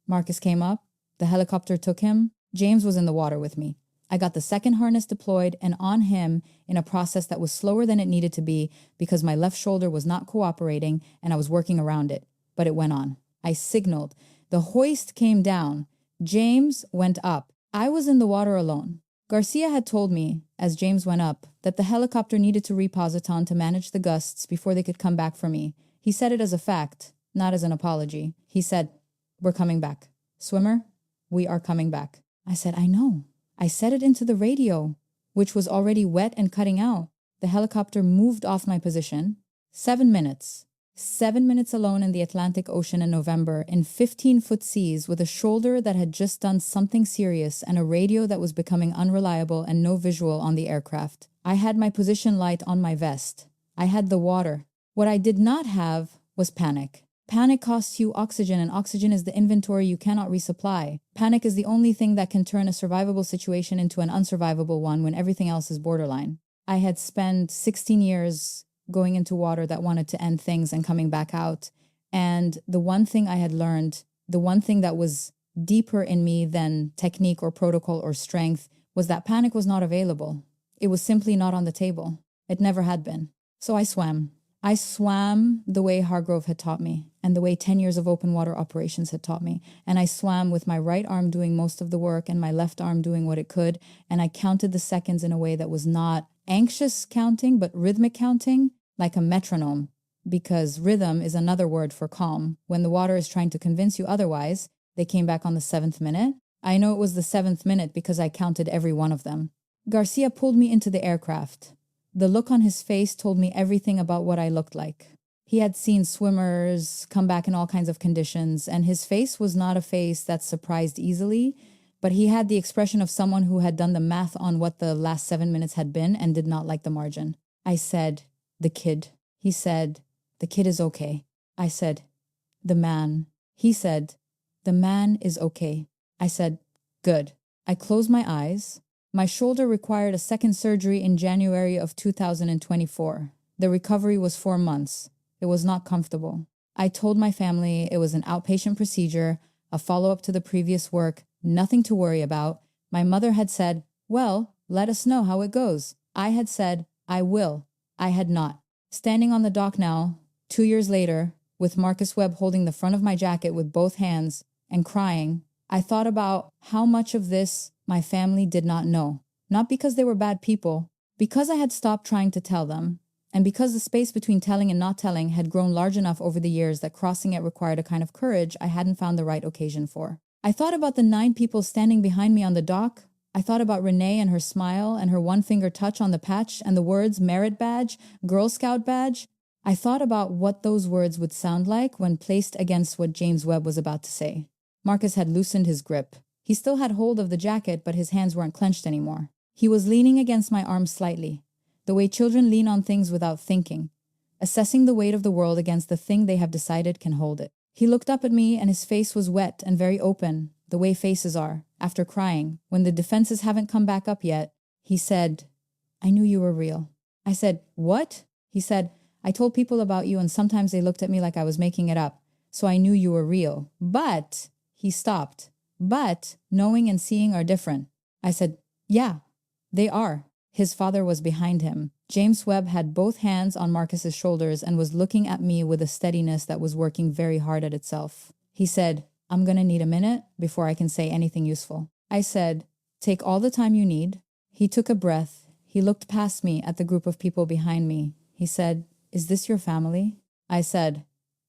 Marcus came up. The helicopter took him. James was in the water with me. I got the second harness deployed and on him in a process that was slower than it needed to be because my left shoulder was not cooperating and I was working around it. But it went on. I signaled. The hoist came down. James went up. I was in the water alone. Garcia had told me, as James went up, that the helicopter needed to repositon to manage the gusts before they could come back for me. He said it as a fact, not as an apology. He said, "We're coming back. Swimmer, we are coming back." I said, "I know." I said it into the radio, which was already wet and cutting out. The helicopter moved off my position. 7 minutes. 7 minutes alone in the Atlantic Ocean in November, in 15-foot seas, with a shoulder that had just done something serious and a radio that was becoming unreliable and no visual on the aircraft. I had my position light on my vest. I had the water. What I did not have was panic. Panic costs you oxygen, and oxygen is the inventory you cannot resupply. Panic is the only thing that can turn a survivable situation into an unsurvivable one when everything else is borderline. I had spent 16 years going into water that wanted to end things and coming back out. And the one thing I had learned, the one thing that was deeper in me than technique or protocol or strength, was that panic was not available. It was simply not on the table. It never had been. So I swam. I swam the way Hargrove had taught me and the way 10 years of open water operations had taught me. And I swam with my right arm doing most of the work and my left arm doing what it could. And I counted the seconds in a way that was not anxious counting, but rhythmic counting, like a metronome. Because rhythm is another word for calm. When the water is trying to convince you otherwise, they came back on the 7th minute. I know it was the 7th minute because I counted every one of them. Garcia pulled me into the aircraft. The look on his face told me everything about what I looked like. He had seen swimmers come back in all kinds of conditions, and his face was not a face that surprised easily, but he had the expression of someone who had done the math on what the last 7 minutes had been and did not like the margin. I said, "The kid." He said, "The kid is okay." I said, "The man." He said, "The man is okay." I said, "Good." I closed my eyes. My shoulder required a second surgery in January of 2024. The recovery was 4 months. It was not comfortable. I told my family it was an outpatient procedure, a follow-up to the previous work, nothing to worry about. My mother had said, "Well, let us know how it goes." I had said, "I will." I had not. Standing on the dock now, 2 years later, with Marcus Webb holding the front of my jacket with both hands and crying, I thought about how much of this my family did not know. Not because they were bad people, because I had stopped trying to tell them, and because the space between telling and not telling had grown large enough over the years that crossing it required a kind of courage I hadn't found the right occasion for. I thought about the 9 people standing behind me on the dock. I thought about Renee and her smile and her one-finger touch on the patch and the words merit badge, Girl Scout badge. I thought about what those words would sound like when placed against what James Webb was about to say. Marcus had loosened his grip. He still had hold of the jacket, but his hands weren't clenched anymore. He was leaning against my arm slightly, the way children lean on things without thinking, assessing the weight of the world against the thing they have decided can hold it. He looked up at me and his face was wet and very open, the way faces are, after crying, when the defenses haven't come back up yet. He said, "I knew you were real." I said, "What?" He said, "I told people about you and sometimes they looked at me like I was making it up, so I knew you were real. But," he stopped, "but knowing and seeing are different." I said, "Yeah, they are." His father was behind him. James Webb had both hands on Marcus's shoulders and was looking at me with a steadiness that was working very hard at itself. He said, "I'm gonna need a minute before I can say anything useful." I said, "Take all the time you need." He took a breath. He looked past me at the group of people behind me. He said, "Is this your family?" I said,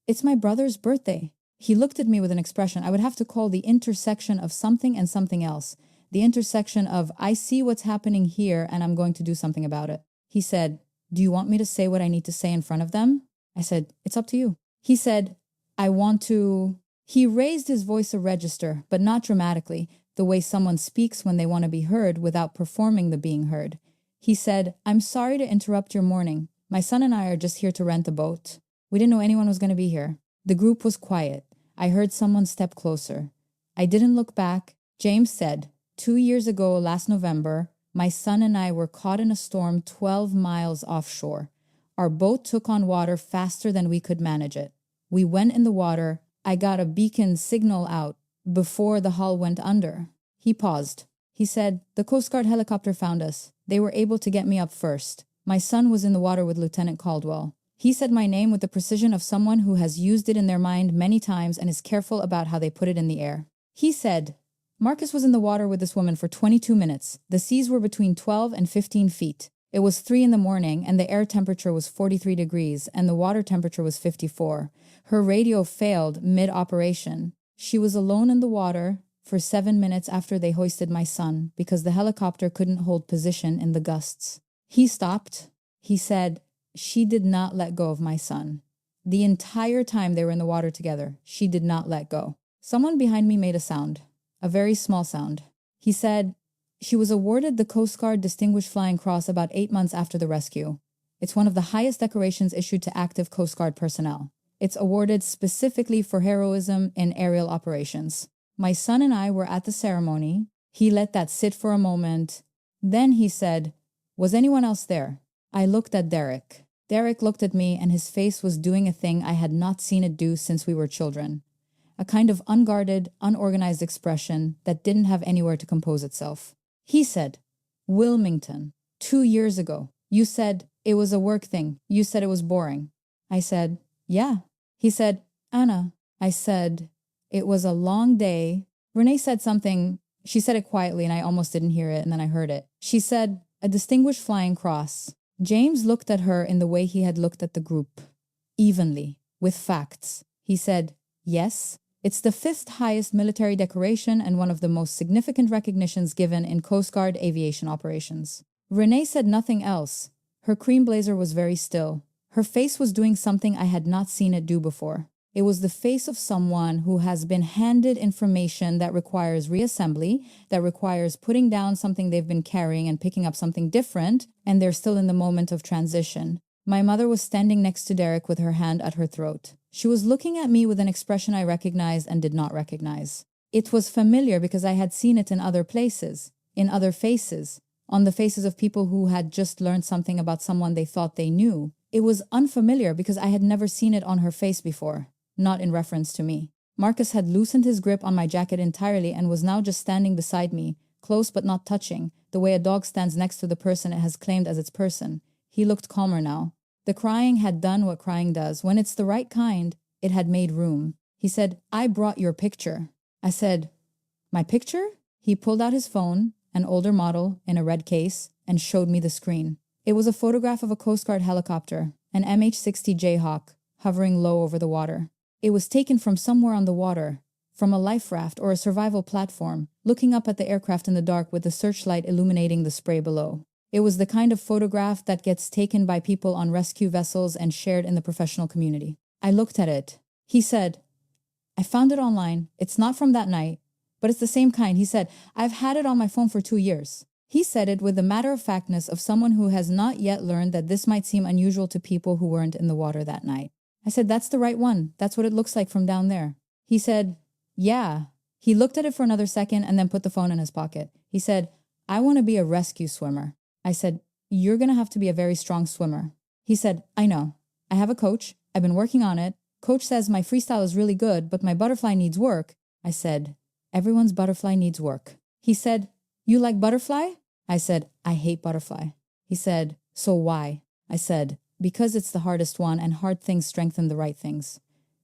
"It's my brother's birthday." He looked at me with an expression I would have to call the intersection of something and something else. The intersection of, I see what's happening here and I'm going to do something about it. He said, "Do you want me to say what I need to say in front of them?" I said, "It's up to you." He said, "I want to..." He raised his voice a register, but not dramatically, the way someone speaks when they want to be heard without performing the being heard. He said, "I'm sorry to interrupt your morning. My son and I are just here to rent a boat. We didn't know anyone was going to be here." The group was quiet. I heard someone step closer. I didn't look back. James said, 2 years ago, last November, my son and I were caught in a storm 12 miles offshore. Our boat took on water faster than we could manage it. We went in the water. I got a beacon signal out before the hull went under." He paused. He said, "The Coast Guard helicopter found us. They were able to get me up first. My son was in the water with Lieutenant Caldwell. He said my name with the precision of someone who has used it in their mind many times and is careful about how they put it in the air. He said, Marcus was in the water with this woman for 22 minutes. The seas were between 12 and 15 feet. It was 3 in the morning and the air temperature was 43 degrees and the water temperature was 54. Her radio failed mid-operation. She was alone in the water for 7 minutes after they hoisted my son because the helicopter couldn't hold position in the gusts." He stopped. He said, "She did not let go of my son. The entire time they were in the water together, she did not let go." Someone behind me made a sound. A very small sound. He said, "She was awarded the Coast Guard Distinguished Flying Cross about 8 months after the rescue. It's one of the highest decorations issued to active Coast Guard personnel. It's awarded specifically for heroism in aerial operations." My son and I were at the ceremony. He let that sit for a moment. Then he said, "Was anyone else there?" I looked at Derek. Derek looked at me and his face was doing a thing I had not seen it do since we were children. a kind of unguarded, unorganized expression that didn't have anywhere to compose itself. He said, Wilmington, 2 years ago, you said it was a work thing. You said it was boring. I said, yeah. He said, Anna. I said, it was a long day. Renee said something. She said it quietly and I almost didn't hear it, and then I heard it. She said, a distinguished flying cross. James looked at her in the way he had looked at the group. Evenly, with facts. He said, yes, it's the 5th highest military decoration and one of the most significant recognitions given in Coast Guard aviation operations. Renee said nothing else. Her cream blazer was very still. Her face was doing something I had not seen it do before. It was the face of someone who has been handed information that requires reassembly, that requires putting down something they've been carrying and picking up something different, and they're still in the moment of transition. My mother was standing next to Derek with her hand at her throat. She was looking at me with an expression I recognized and did not recognize. It was familiar because I had seen it in other places, in other faces, on the faces of people who had just learned something about someone they thought they knew. It was unfamiliar because I had never seen it on her face before, not in reference to me. Marcus had loosened his grip on my jacket entirely and was now just standing beside me, close but not touching, the way a dog stands next to the person it has claimed as its person. He looked calmer now. The crying had done what crying does. When it's the right kind, it had made room. He said, I brought your picture. I said, my picture? He pulled out his phone, an older model in a red case, and showed me the screen. It was a photograph of a Coast Guard helicopter, an MH-60 Jayhawk, hovering low over the water. It was taken from somewhere on the water, from a life raft or a survival platform, looking up at the aircraft in the dark with the searchlight illuminating the spray below. It was the kind of photograph that gets taken by people on rescue vessels and shared in the professional community. I looked at it. He said, I found it online. It's not from that night, but it's the same kind. He said, I've had it on my phone for 2 years. He said it with the matter-of-factness of someone who has not yet learned that this might seem unusual to people who weren't in the water that night. I said, that's the right one. That's what it looks like from down there. He said, yeah. He looked at it for another second and then put the phone in his pocket. He said, I want to be a rescue swimmer. I said, you're going to have to be a very strong swimmer. He said, I know. I have a coach. I've been working on it. Coach says my freestyle is really good, but my butterfly needs work. I said, everyone's butterfly needs work. He said, you like butterfly? I said, I hate butterfly. He said, so why? I said, because it's the hardest one and hard things strengthen the right things.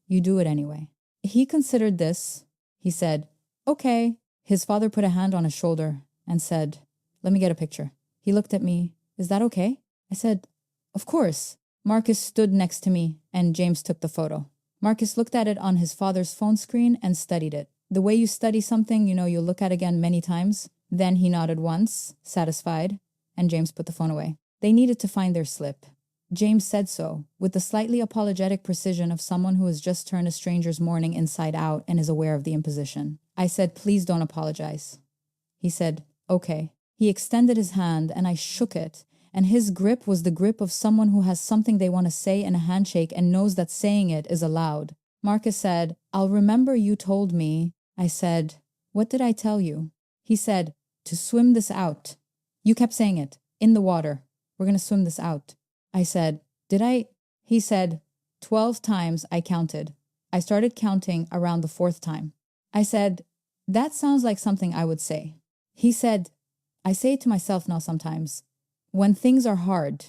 You do it anyway. He considered this. He said, okay. His father put a hand on his shoulder and said, let me get a picture. He looked at me. Is that okay? I said, of course. Marcus stood next to me and James took the photo. Marcus looked at it on his father's phone screen and studied it. The way you study something, you look at again many times. Then he nodded once, satisfied, and James put the phone away. They needed to find their slip. James said so, with the slightly apologetic precision of someone who has just turned a stranger's morning inside out and is aware of the imposition. I said, please don't apologize. He said, okay. He extended his hand and I shook it, and his grip was the grip of someone who has something they want to say in a handshake and knows that saying it is allowed. Marcus said, I'll remember you told me. I said, what did I tell you? He said, to swim this out. You kept saying it. In the water. We're going to swim this out. I said, did I? He said, 12 times I counted. I started counting around the 4th time. I said, that sounds like something I would say. He said, I say it to myself now sometimes. When things are hard.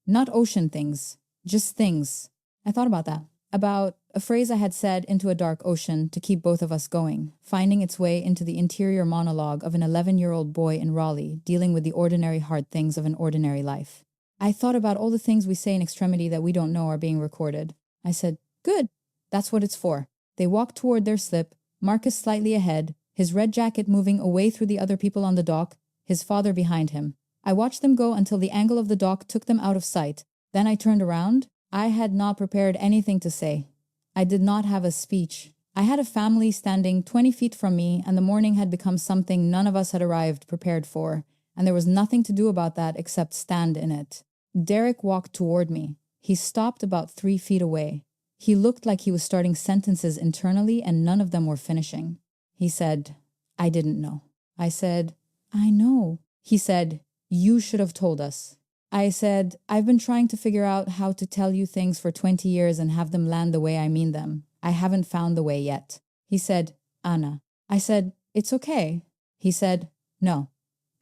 Not ocean things. Just things. I thought about that. About a phrase I had said into a dark ocean to keep both of us going, finding its way into the interior monologue of an 11-year-old boy in Raleigh, dealing with the ordinary hard things of an ordinary life. I thought about all the things we say in extremity that we don't know are being recorded. I said, good. That's what it's for. They walked toward their slip, Marcus slightly ahead, his red jacket moving away through the other people on the dock, his father behind him. I watched them go until the angle of the dock took them out of sight. Then I turned around. I had not prepared anything to say. I did not have a speech. I had a family standing 20 feet from me, and the morning had become something none of us had arrived prepared for, and there was nothing to do about that except stand in it. Derek walked toward me. He stopped about 3 feet away. He looked like he was starting sentences internally, and none of them were finishing. He said, I didn't know. I said, I know. He said, you should have told us. I said, I've been trying to figure out how to tell you things for 20 years and have them land the way I mean them. I haven't found the way yet. He said, Anna. I said, it's okay. He said, no,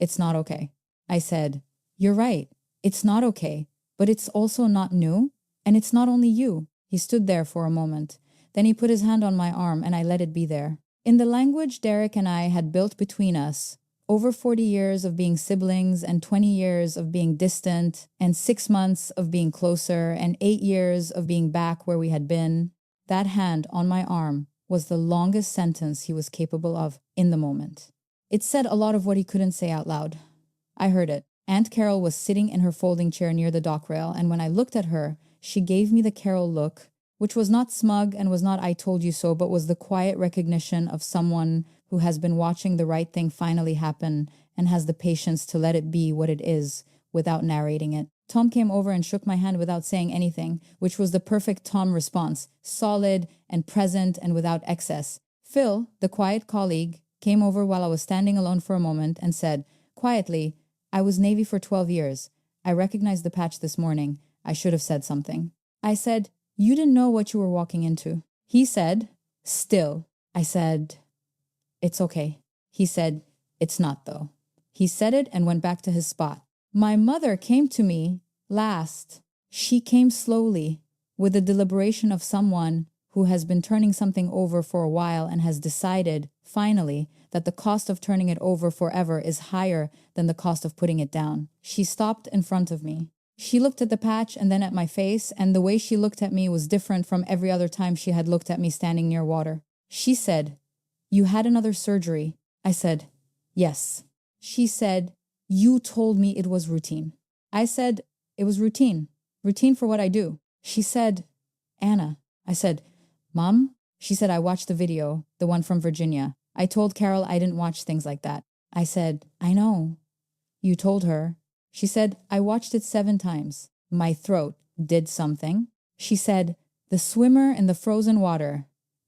it's not okay. I said, you're right. It's not okay, but it's also not new, and it's not only you. He stood there for a moment. Then he put his hand on my arm and I let it be there. In the language Derek and I had built between us, over 40 years of being siblings and 20 years of being distant and 6 months of being closer and 8 years of being back where we had been, that hand on my arm was the longest sentence he was capable of in the moment. It said a lot of what he couldn't say out loud. I heard it. Aunt Carol was sitting in her folding chair near the dock rail, and when I looked at her, she gave me the Carol look, which was not smug and was not I told you so, but was the quiet recognition of someone who has been watching the right thing finally happen and has the patience to let it be what it is without narrating it. Tom came over and shook my hand without saying anything, which was the perfect Tom response, solid and present and without excess. Phil, the quiet colleague, came over while I was standing alone for a moment and said, quietly, I was Navy for 12 years. I recognized the patch this morning. I should have said something. I said, you didn't know what you were walking into. He said, still. I said, it's okay. He said, it's not though. He said it and went back to his spot. My mother came to me last. She came slowly, with the deliberation of someone who has been turning something over for a while and has decided, finally, that the cost of turning it over forever is higher than the cost of putting it down. She stopped in front of me. She looked at the patch and then at my face, and the way she looked at me was different from every other time she had looked at me standing near water. She said, you had another surgery. I said, yes. She said, you told me it was routine. I said, it was routine. Routine for what I do. She said, Anna. I said, Mom? She said, I watched the video, the one from Virginia. I told Carol I didn't watch things like that. I said, I know. You told her. She said, I watched it 7 times. My throat did something. She said, the swimmer in the frozen water.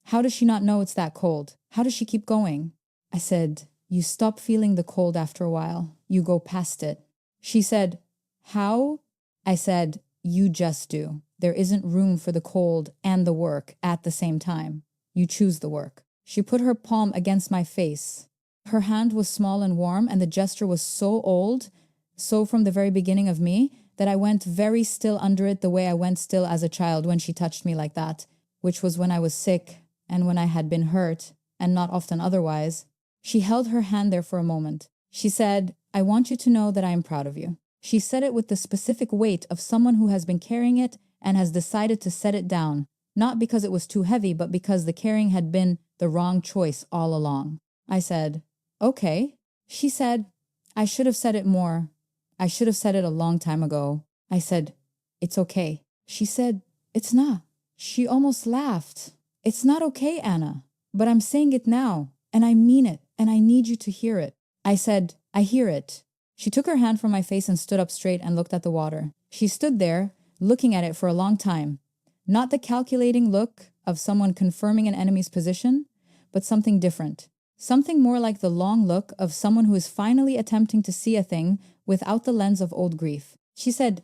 How does she not know it's that cold? How does she keep going? I said, you stop feeling the cold after a while. You go past it. She said, how? I said, you just do. There isn't room for the cold and the work at the same time. You choose the work. She put her palm against my face. Her hand was small and warm, and the gesture was so old, so from the very beginning of me, that I went very still under it the way I went still as a child when she touched me like that, which was when I was sick and when I had been hurt, and not often otherwise. She held her hand there for a moment. She said, I want you to know that I am proud of you. She said it with the specific weight of someone who has been carrying it and has decided to set it down, not because it was too heavy, but because the carrying had been the wrong choice all along. I said, okay. She said, I should have said it more. I should have said it a long time ago. I said, it's okay. She said, it's not. She almost laughed. It's not okay, Anna, but I'm saying it now, and I mean it, and I need you to hear it. I said, I hear it. She took her hand from my face and stood up straight and looked at the water. She stood there, looking at it for a long time. Not the calculating look of someone confirming an enemy's position, but something different. Something more like the long look of someone who is finally attempting to see a thing without the lens of old grief. She said,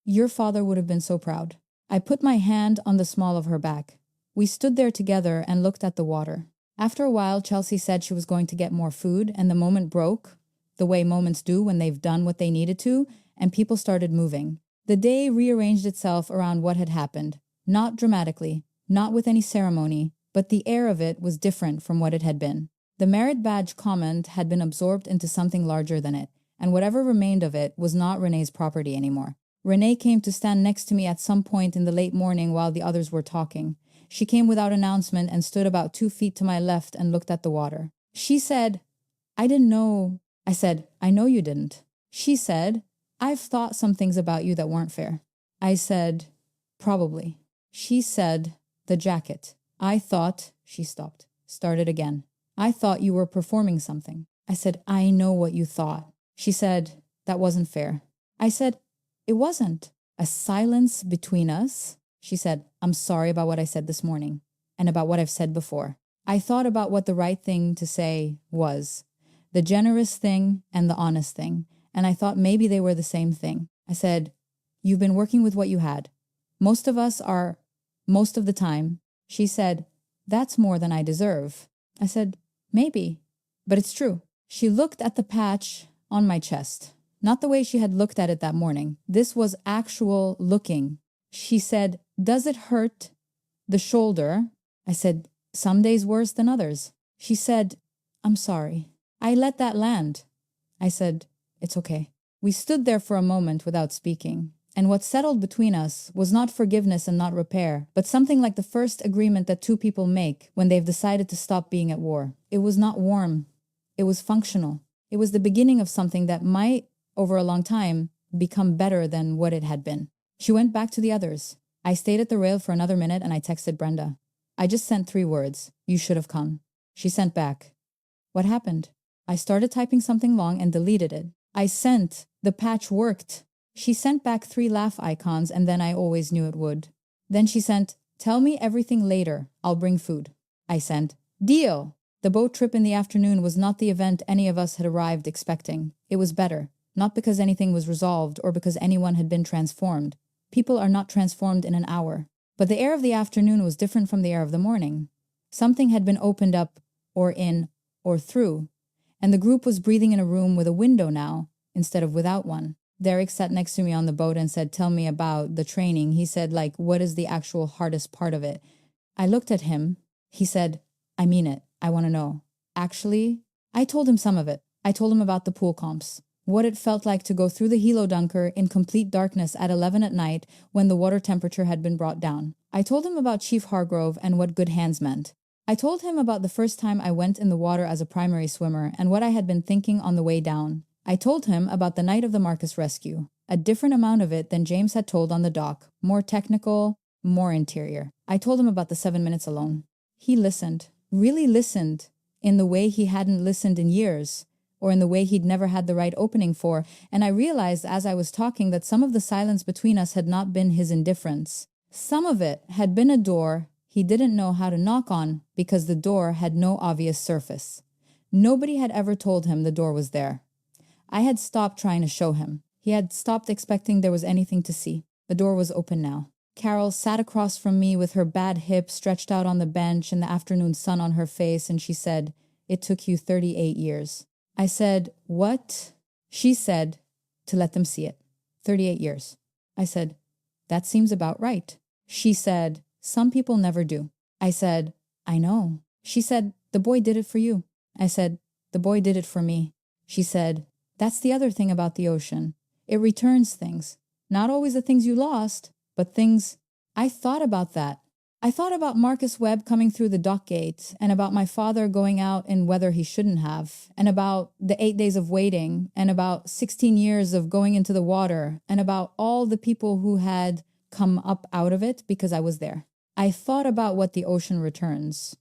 your father would have been so proud. I put my hand on the small of her back. We stood there together and looked at the water. After a while, Chelsea said she was going to get more food, and the moment broke, the way moments do when they've done what they needed to, and people started moving. The day rearranged itself around what had happened. Not dramatically, not with any ceremony, but the air of it was different from what it had been. The merit badge comment had been absorbed into something larger than it, and whatever remained of it was not Renee's property anymore. Renee came to stand next to me at some point in the late morning while the others were talking. She came without announcement and stood about 2 feet to my left and looked at the water. She said, I didn't know. I said, I know you didn't. She said, I've thought some things about you that weren't fair. I said, probably. She said, the jacket. I thought, she stopped, started again. I thought you were performing something. I said, I know what you thought. She said, that wasn't fair. I said, it wasn't. A silence between us. She said, I'm sorry about what I said this morning and about what I've said before. I thought about what the right thing to say was, the generous thing and the honest thing, and I thought maybe they were the same thing. I said, you've been working with what you had. Most of us are, most of the time. She said, That's more than I deserve. I said, maybe, but it's true. She looked at the patch on my chest. Not the way she had looked at it that morning. This was actual looking. She said, does it hurt the shoulder? I said, some days worse than others. She said, I'm sorry. I let that land. I said, it's okay. We stood there for a moment without speaking. And what settled between us was not forgiveness and not repair, but something like the first agreement that two people make when they've decided to stop being at war. It was not warm. It was functional. It was the beginning of something that might, over a long time, become better than what it had been. She went back to the others. I stayed at the rail for another minute and I texted Brenda. I just sent 3 words. You should have come. She sent back. What happened? I started typing something long and deleted it. I sent. The patch worked. She sent back 3 laugh icons and then I always knew it would. Then she sent, tell me everything later. I'll bring food. I sent, deal. The boat trip in the afternoon was not the event any of us had arrived expecting. It was better. Not because anything was resolved or because anyone had been transformed. People are not transformed in an hour. But the air of the afternoon was different from the air of the morning. Something had been opened up, or in, or through. And the group was breathing in a room with a window now, instead of without one. Derek sat next to me on the boat and said, tell me about the training. He said, like, what is the actual hardest part of it? I looked at him. He said, I mean it. I want to know. Actually, I told him some of it. I told him about the pool comps. What it felt like to go through the helo dunker in complete darkness at 11 at night when the water temperature had been brought down. I told him about Chief Hargrove and what good hands meant. I told him about the first time I went in the water as a primary swimmer and what I had been thinking on the way down. I told him about the night of the Marcus rescue, a different amount of it than James had told on the dock, more technical, more interior. I told him about the 7 minutes alone. He listened, really listened, in the way he hadn't listened in years, or in the way he'd never had the right opening for, and I realized as I was talking that some of the silence between us had not been his indifference. Some of it had been a door he didn't know how to knock on because the door had no obvious surface. Nobody had ever told him the door was there. I had stopped trying to show him. He had stopped expecting there was anything to see. The door was open now. Carol sat across from me with her bad hip stretched out on the bench and the afternoon sun on her face, and she said, it took you 38 years. I said, what? She said, to let them see it. 38 years. I said, that seems about right. She said, some people never do. I said, I know. She said, the boy did it for you. I said, the boy did it for me. She said, that's the other thing about the ocean. It returns things. Not always the things you lost, but things. I thought about that. I thought about Marcus Webb coming through the dock gate, and about my father going out in weather he shouldn't have, and about the 8 days of waiting, and about 16 years of going into the water, and about all the people who had come up out of it because I was there. I thought about what the ocean returns.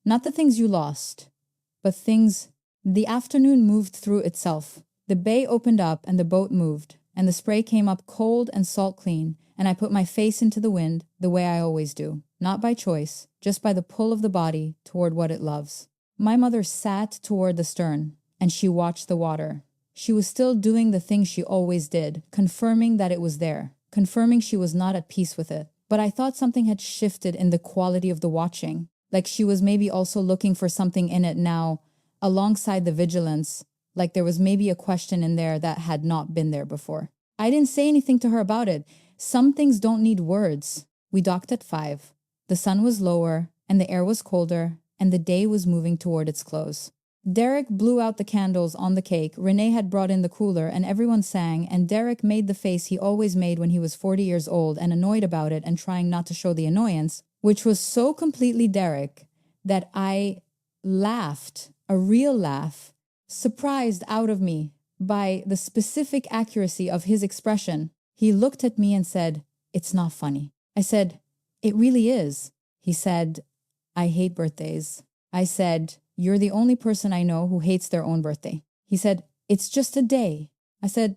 Not the things you lost, but things. The afternoon moved through itself. The bay opened up and the boat moved, and the spray came up cold and salt clean, and I put my face into the wind the way I always do, not by choice, just by the pull of the body toward what it loves. My mother sat toward the stern, and she watched the water. She was still doing the thing she always did, confirming that it was there, confirming she was not at peace with it. But I thought something had shifted in the quality of the watching, like she was maybe also looking for something in it now, alongside the vigilance, like there was maybe a question in there that had not been there before. I didn't say anything to her about it. Some things don't need words. We docked at 5. The sun was lower, and the air was colder, and the day was moving toward its close. Derek blew out the candles on the cake. Renee had brought in the cooler, and everyone sang, and Derek made the face he always made when he was 40 years old and annoyed about it and trying not to show the annoyance, which was so completely Derek that I laughed, a real laugh, surprised out of me by the specific accuracy of his expression. He looked at me and said, it's not funny. I said, it really is. He said, I hate birthdays. I said, you're the only person I know who hates their own birthday. He said, it's just a day. I said,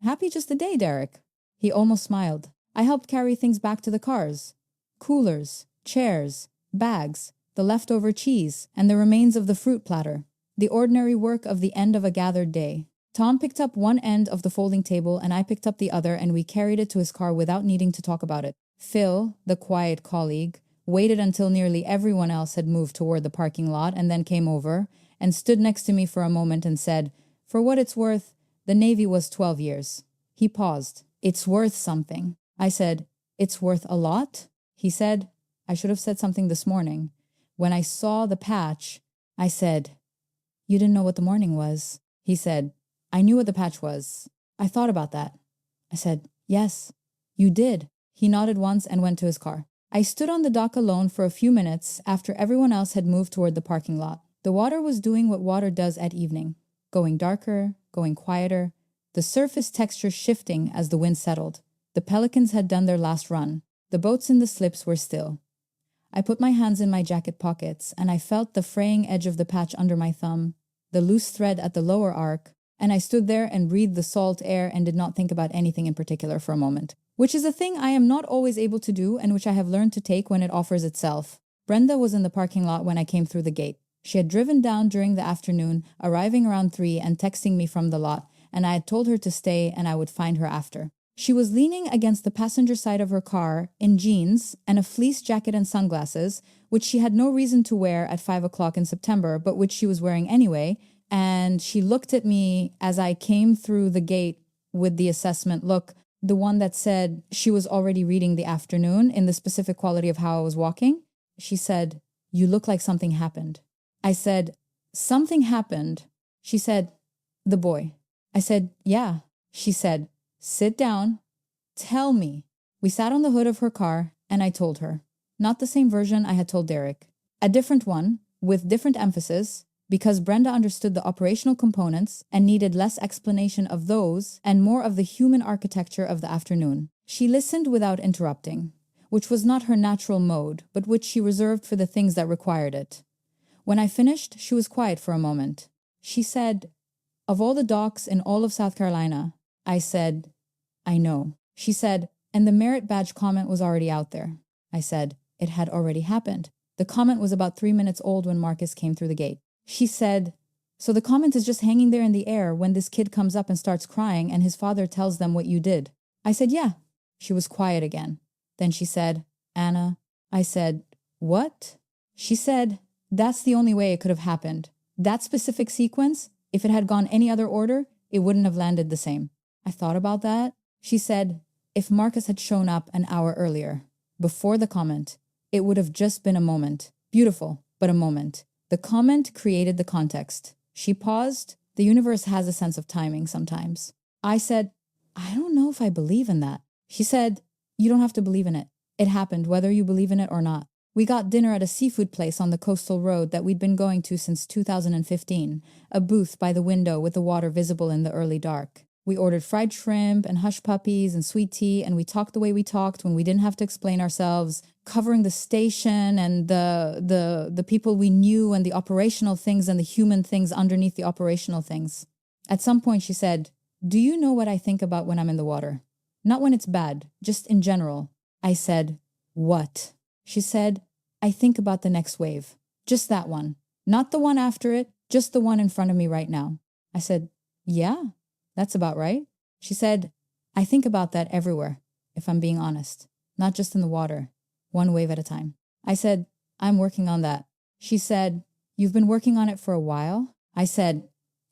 happy just a day, Derek. He almost smiled. I helped carry things back to the cars. Coolers, chairs, bags, the leftover cheese, and the remains of the fruit platter. The ordinary work of the end of a gathered day. Tom picked up one end of the folding table and I picked up the other, and we carried it to his car without needing to talk about it. Phil, the quiet colleague, waited until nearly everyone else had moved toward the parking lot, and then came over and stood next to me for a moment and said, "For what it's worth, the Navy was 12 years. He paused. "It's worth something." I said, "It's worth a lot?" He said, "I should have said something this morning. When I saw the patch," I said, "You didn't know what the morning was." He said, "I knew what the patch was. I thought about that." I said, "Yes, you did." He nodded once and went to his car. I stood on the dock alone for a few minutes after everyone else had moved toward the parking lot. The water was doing what water does at evening, going darker, going quieter, the surface texture shifting as the wind settled. The pelicans had done their last run. The boats in the slips were still. I put my hands in my jacket pockets, and I felt the fraying edge of the patch under my thumb, the loose thread at the lower arc, and I stood there and breathed the salt air and did not think about anything in particular for a moment, which is a thing I am not always able to do and which I have learned to take when it offers itself. Brenda was in the parking lot when I came through the gate. She had driven down during the afternoon, arriving around 3 and texting me from the lot, and I had told her to stay and I would find her after. She was leaning against the passenger side of her car in jeans and a fleece jacket and sunglasses, which she had no reason to wear at 5 o'clock in September, but which she was wearing anyway, and she looked at me as I came through the gate with the assessment look, the one that said she was already reading the afternoon in the specific quality of how I was walking. She said, "You look like something happened." I said, "Something happened." She said, "The boy." I said, "Yeah." She said, "Sit down. Tell me." We sat on the hood of her car, and I told her. Not the same version I had told Derek. A different one, with different emphasis, because Brenda understood the operational components and needed less explanation of those and more of the human architecture of the afternoon. She listened without interrupting, which was not her natural mode, but which she reserved for the things that required it. When I finished, she was quiet for a moment. She said, "Of all the docks in all of South Carolina," I said, "I know." She said, "And the merit badge comment was already out there." I said, "It had already happened." The comment was about 3 minutes old when Marcus came through the gate. She said, "So the comment is just hanging there in the air when this kid comes up and starts crying and his father tells them what you did." I said, "Yeah." She was quiet again. Then she said, "Anna." I said, "What?" She said, "That's the only way it could have happened. That specific sequence, if it had gone any other order, it wouldn't have landed the same." I thought about that. She said, "If Marcus had shown up an hour earlier, before the comment, it would have just been a moment. Beautiful, but a moment. The comment created the context." She paused. The universe has a sense of timing sometimes. I said, "I don't know if I believe in that." She said, "You don't have to believe in it. It happened whether you believe in it or not." We got dinner at a seafood place on the coastal road that we'd been going to since 2015, a booth by the window with the water visible in the early dark. We ordered fried shrimp and hush puppies and sweet tea, and we talked the way we talked when we didn't have to explain ourselves, covering the station and the people we knew and the operational things and the human things underneath the operational things. At some point she said, "Do you know what I think about when I'm in the water? Not when it's bad, just in general." I said, "What?" She said, "I think about the next wave. Just that one. Not the one after it, just the one in front of me right now." I said, "Yeah, that's about right." She said, "I think about that everywhere, if I'm being honest. Not just in the water, one wave at a time." I said, "I'm working on that." She said, "You've been working on it for a while?" I said,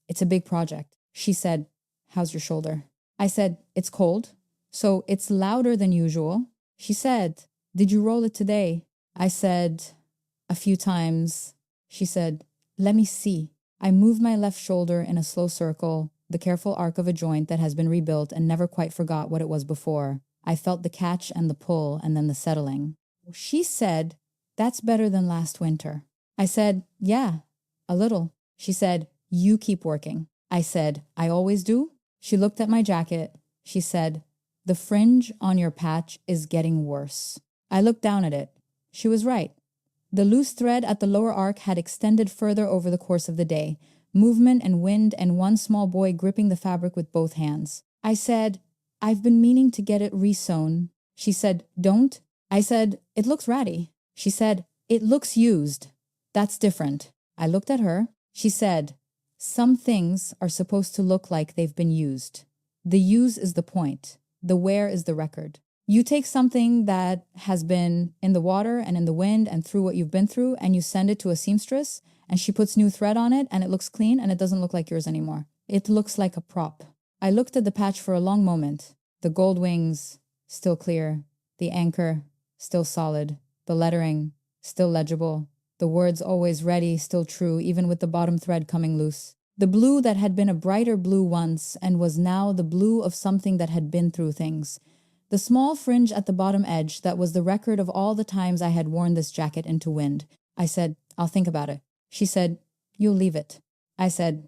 "It's a big project." She said, "How's your shoulder?" I said, "It's cold, so it's louder than usual." She said, "Did you roll it today?" I said, "A few times." She said, "Let me see." I moved my left shoulder in a slow circle, the careful arc of a joint that has been rebuilt and never quite forgot what it was before. I felt the catch and the pull and then the settling. She said, "That's better than last winter." I said, "Yeah, a little." She said, "You keep working." I said, "I always do?" She looked at my jacket. She said, "The fringe on your patch is getting worse." I looked down at it. She was right. The loose thread at the lower arc had extended further over the course of the day, movement and wind and one small boy gripping the fabric with both hands. I said, "I've been meaning to get it resewn." She said, "Don't." I said, "It looks ratty." She said, "It looks used. That's different." I looked at her. She said, "Some things are supposed to look like they've been used. The use is the point. The wear is the record." You take something that has been in the water and in the wind and through what you've been through, and you send it to a seamstress, and she puts new thread on it, and it looks clean, and it doesn't look like yours anymore. It looks like a prop. I looked at the patch for a long moment. The gold wings, still clear. The anchor, still solid. The lettering, still legible. The words always ready, still true, even with the bottom thread coming loose. The blue that had been a brighter blue once and was now the blue of something that had been through things. The small fringe at the bottom edge that was the record of all the times I had worn this jacket into wind. I said, I'll think about it. She said, you'll leave it. I said,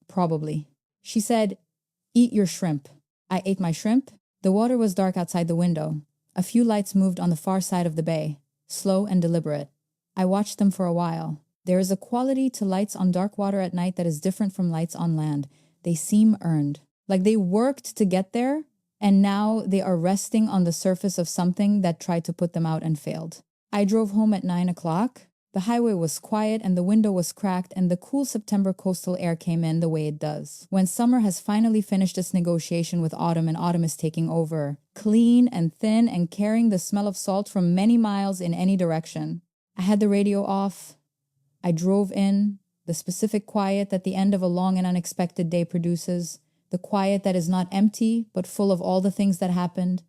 probably. She said, eat your shrimp. I ate my shrimp. The water was dark outside the window. A few lights moved on the far side of the bay, slow and deliberate. I watched them for a while. There is a quality to lights on dark water at night that is different from lights on land. They seem earned, like they worked to get there, and now they are resting on the surface of something that tried to put them out and failed. I drove home at 9 o'clock. The highway was quiet and the window was cracked and the cool September coastal air came in the way it does. When summer has finally finished its negotiation with autumn and autumn is taking over, clean and thin and carrying the smell of salt from many miles in any direction. I had the radio off. I drove in, the specific quiet that the end of a long and unexpected day produces. The quiet that is not empty, but full of all the things that happened,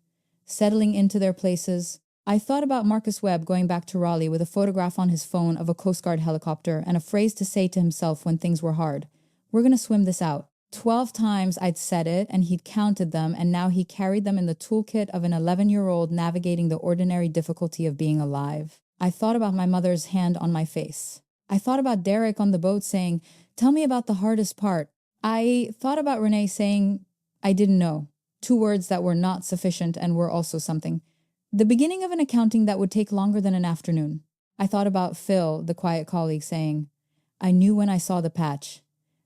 settling into their places. I thought about Marcus Webb going back to Raleigh with a photograph on his phone of a Coast Guard helicopter and a phrase to say to himself when things were hard. We're going to swim this out. 12 times I'd said it, and he'd counted them, and now he carried them in the toolkit of an 11-year-old navigating the ordinary difficulty of being alive. I thought about my mother's hand on my face. I thought about Derek on the boat saying, tell me about the hardest part. I thought about Renee saying, I didn't know. 2 words that were not sufficient and were also something. The beginning of an accounting that would take longer than an afternoon. I thought about Phil, the quiet colleague, saying, I knew when I saw the patch.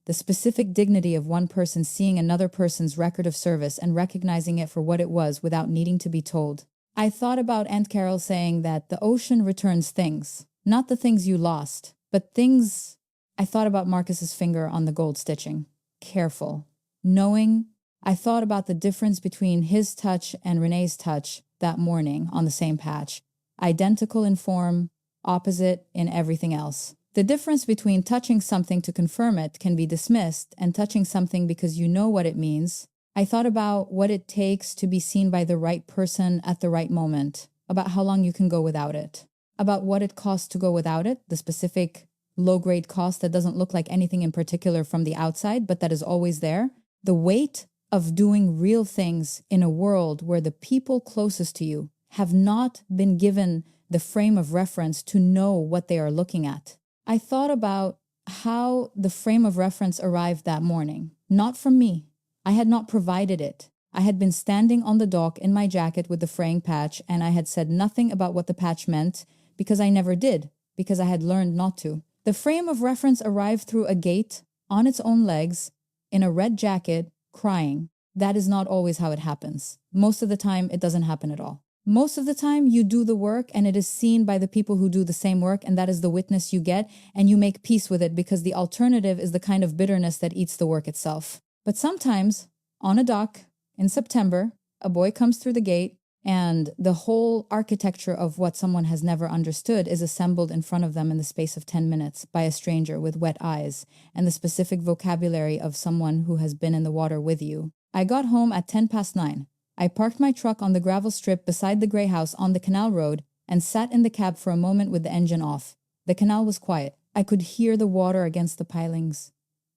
The specific dignity of one person seeing another person's record of service and recognizing it for what it was without needing to be told. I thought about Aunt Carol saying that the ocean returns things, not the things you lost, but things. I thought about Marcus's finger on the gold stitching. Careful, knowing. I thought about the difference between his touch and Renee's touch that morning on the same patch. Identical in form, opposite in everything else. The difference between touching something to confirm it can be dismissed and touching something because you know what it means. I thought about what it takes to be seen by the right person at the right moment, about how long you can go without it, about what it costs to go without it, the specific low-grade cost that doesn't look like anything in particular from the outside, but that is always there. The weight of doing real things in a world where the people closest to you have not been given the frame of reference to know what they are looking at. I thought about how the frame of reference arrived that morning. Not from me. I had not provided it. I had been standing on the dock in my jacket with the fraying patch, and I had said nothing about what the patch meant because I never did, because I had learned not to. The frame of reference arrived through a gate, on its own legs, in a red jacket, crying. That is not always how it happens. Most of the time, it doesn't happen at all. Most of the time, you do the work and it is seen by the people who do the same work, and that is the witness you get, and you make peace with it because the alternative is the kind of bitterness that eats the work itself. But sometimes, on a dock, in September, a boy comes through the gate, and the whole architecture of what someone has never understood is assembled in front of them in the space of 10 minutes by a stranger with wet eyes and the specific vocabulary of someone who has been in the water with you. I got home at 9:10. I parked my truck on the gravel strip beside the gray house on the canal road and sat in the cab for a moment with the engine off. The canal was quiet. I could hear the water against the pilings.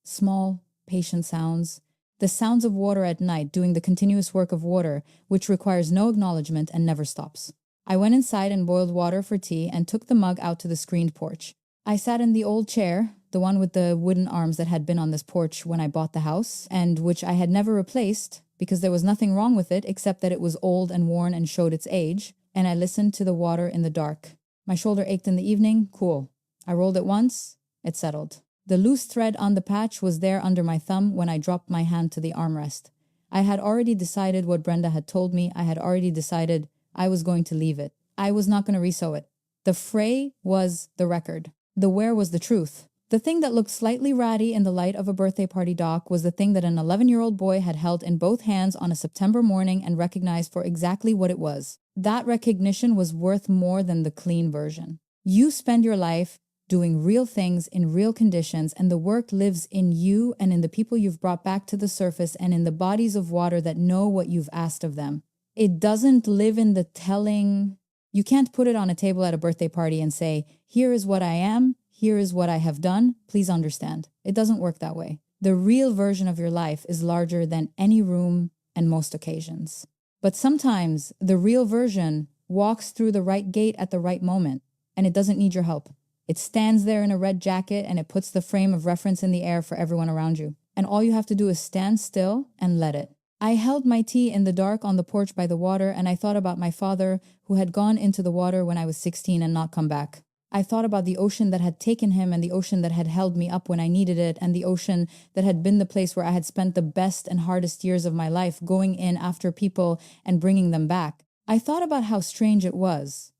Small, patient sounds. The sounds of water at night doing the continuous work of water, which requires no acknowledgement and never stops. I went inside and boiled water for tea and took the mug out to the screened porch. I sat in the old chair, the one with the wooden arms that had been on this porch when I bought the house, and which I had never replaced because there was nothing wrong with it except that it was old and worn and showed its age, and I listened to the water in the dark. My shoulder ached in the evening, cool. I rolled it once, it settled. The loose thread on the patch was there under my thumb when I dropped my hand to the armrest. I had already decided what Brenda had told me. I had already decided I was going to leave it. I was not going to resew it. The fray was the record. The wear was the truth. The thing that looked slightly ratty in the light of a birthday party dock was the thing that an 11-year-old boy had held in both hands on a September morning and recognized for exactly what it was. That recognition was worth more than the clean version. You spend your life doing real things in real conditions, and the work lives in you and in the people you've brought back to the surface and in the bodies of water that know what you've asked of them. It doesn't live in the telling. You can't put it on a table at a birthday party and say, here is what I am, here is what I have done, please understand. It doesn't work that way. The real version of your life is larger than any room and most occasions. But sometimes the real version walks through the right gate at the right moment, and it doesn't need your help. It stands there in a red jacket and it puts the frame of reference in the air for everyone around you. And all you have to do is stand still and let it. I held my tea in the dark on the porch by the water, and I thought about my father who had gone into the water when I was 16 and not come back. I thought about the ocean that had taken him and the ocean that had held me up when I needed it and the ocean that had been the place where I had spent the best and hardest years of my life going in after people and bringing them back. I thought about how strange it was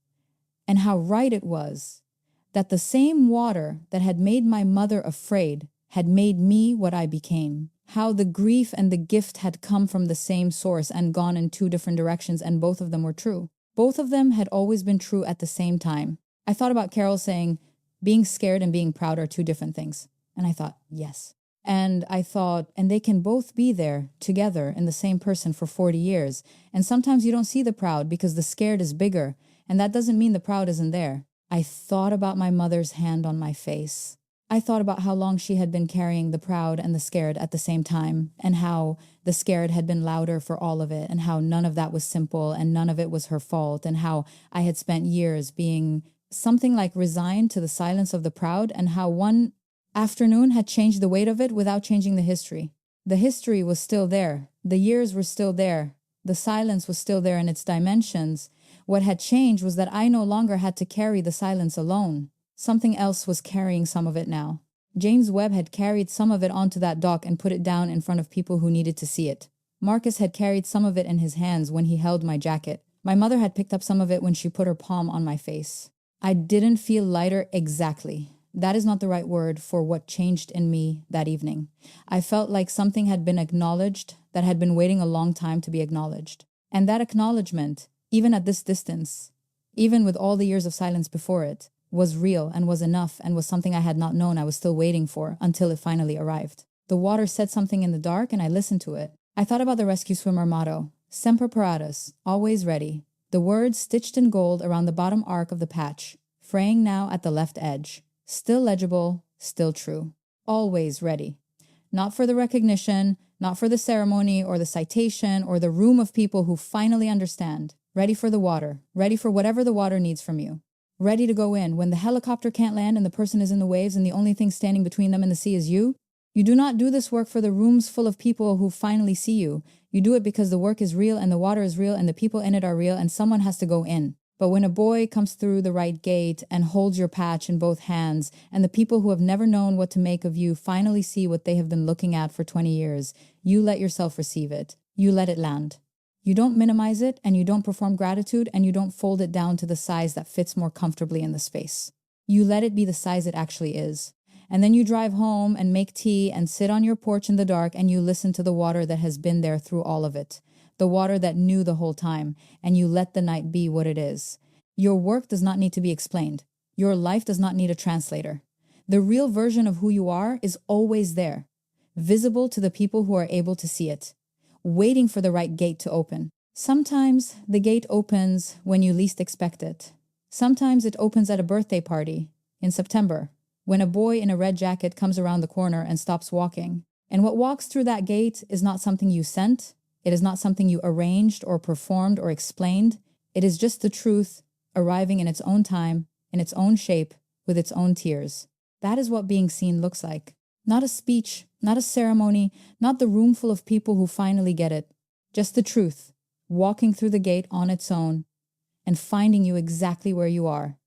and how right it was that the same water that had made my mother afraid had made me what I became. How the grief and the gift had come from the same source and gone in two different directions, and both of them were true. Both of them had always been true at the same time. I thought about Carol saying, being scared and being proud are two different things. And I thought, yes. And I thought, and they can both be there together in the same person for 40 years. And sometimes you don't see the proud because the scared is bigger. And that doesn't mean the proud isn't there. I thought about my mother's hand on my face. I thought about how long she had been carrying the proud and the scared at the same time, and how the scared had been louder for all of it, and how none of that was simple and none of it was her fault, and how I had spent years being something like resigned to the silence of the proud, and how one afternoon had changed the weight of it without changing the history. The history was still there. The years were still there. The silence was still there in its dimensions. What had changed was that I no longer had to carry the silence alone. Something else was carrying some of it now. James Webb had carried some of it onto that dock and put it down in front of people who needed to see it. Marcus had carried some of it in his hands when he held my jacket. My mother had picked up some of it when she put her palm on my face. I didn't feel lighter exactly. That is not the right word for what changed in me that evening. I felt like something had been acknowledged that had been waiting a long time to be acknowledged. And that acknowledgement, even at this distance, even with all the years of silence before it, was real and was enough and was something I had not known I was still waiting for until it finally arrived. The water said something in the dark and I listened to it. I thought about the rescue swimmer motto, Semper Paratus, always ready. The words stitched in gold around the bottom arc of the patch, fraying now at the left edge. Still legible, still true. Always ready. Not for the recognition, not for the ceremony or the citation or the room of people who finally understand. Ready for the water, ready for whatever the water needs from you. Ready to go in when the helicopter can't land and the person is in the waves and the only thing standing between them and the sea is you. You do not do this work for the rooms full of people who finally see you. You do it because the work is real and the water is real and the people in it are real and someone has to go in. But when a boy comes through the right gate and holds your patch in both hands and the people who have never known what to make of you finally see what they have been looking at for 20 years, you let yourself receive it. You let it land. You don't minimize it and you don't perform gratitude and you don't fold it down to the size that fits more comfortably in the space. You let it be the size it actually is. And then you drive home and make tea and sit on your porch in the dark and you listen to the water that has been there through all of it. The water that knew the whole time, and you let the night be what it is. Your work does not need to be explained. Your life does not need a translator. The real version of who you are is always there, visible to the people who are able to see it, waiting for the right gate to open. Sometimes the gate opens when you least expect it. Sometimes it opens at a birthday party in September, when a boy in a red jacket comes around the corner and stops walking. And what walks through that gate is not something you sent. It is not something you arranged or performed or explained. It is just the truth arriving in its own time, in its own shape, with its own tears. That is what being seen looks like. Not a speech, not a ceremony, not the room full of people who finally get it. Just the truth, walking through the gate on its own and finding you exactly where you are,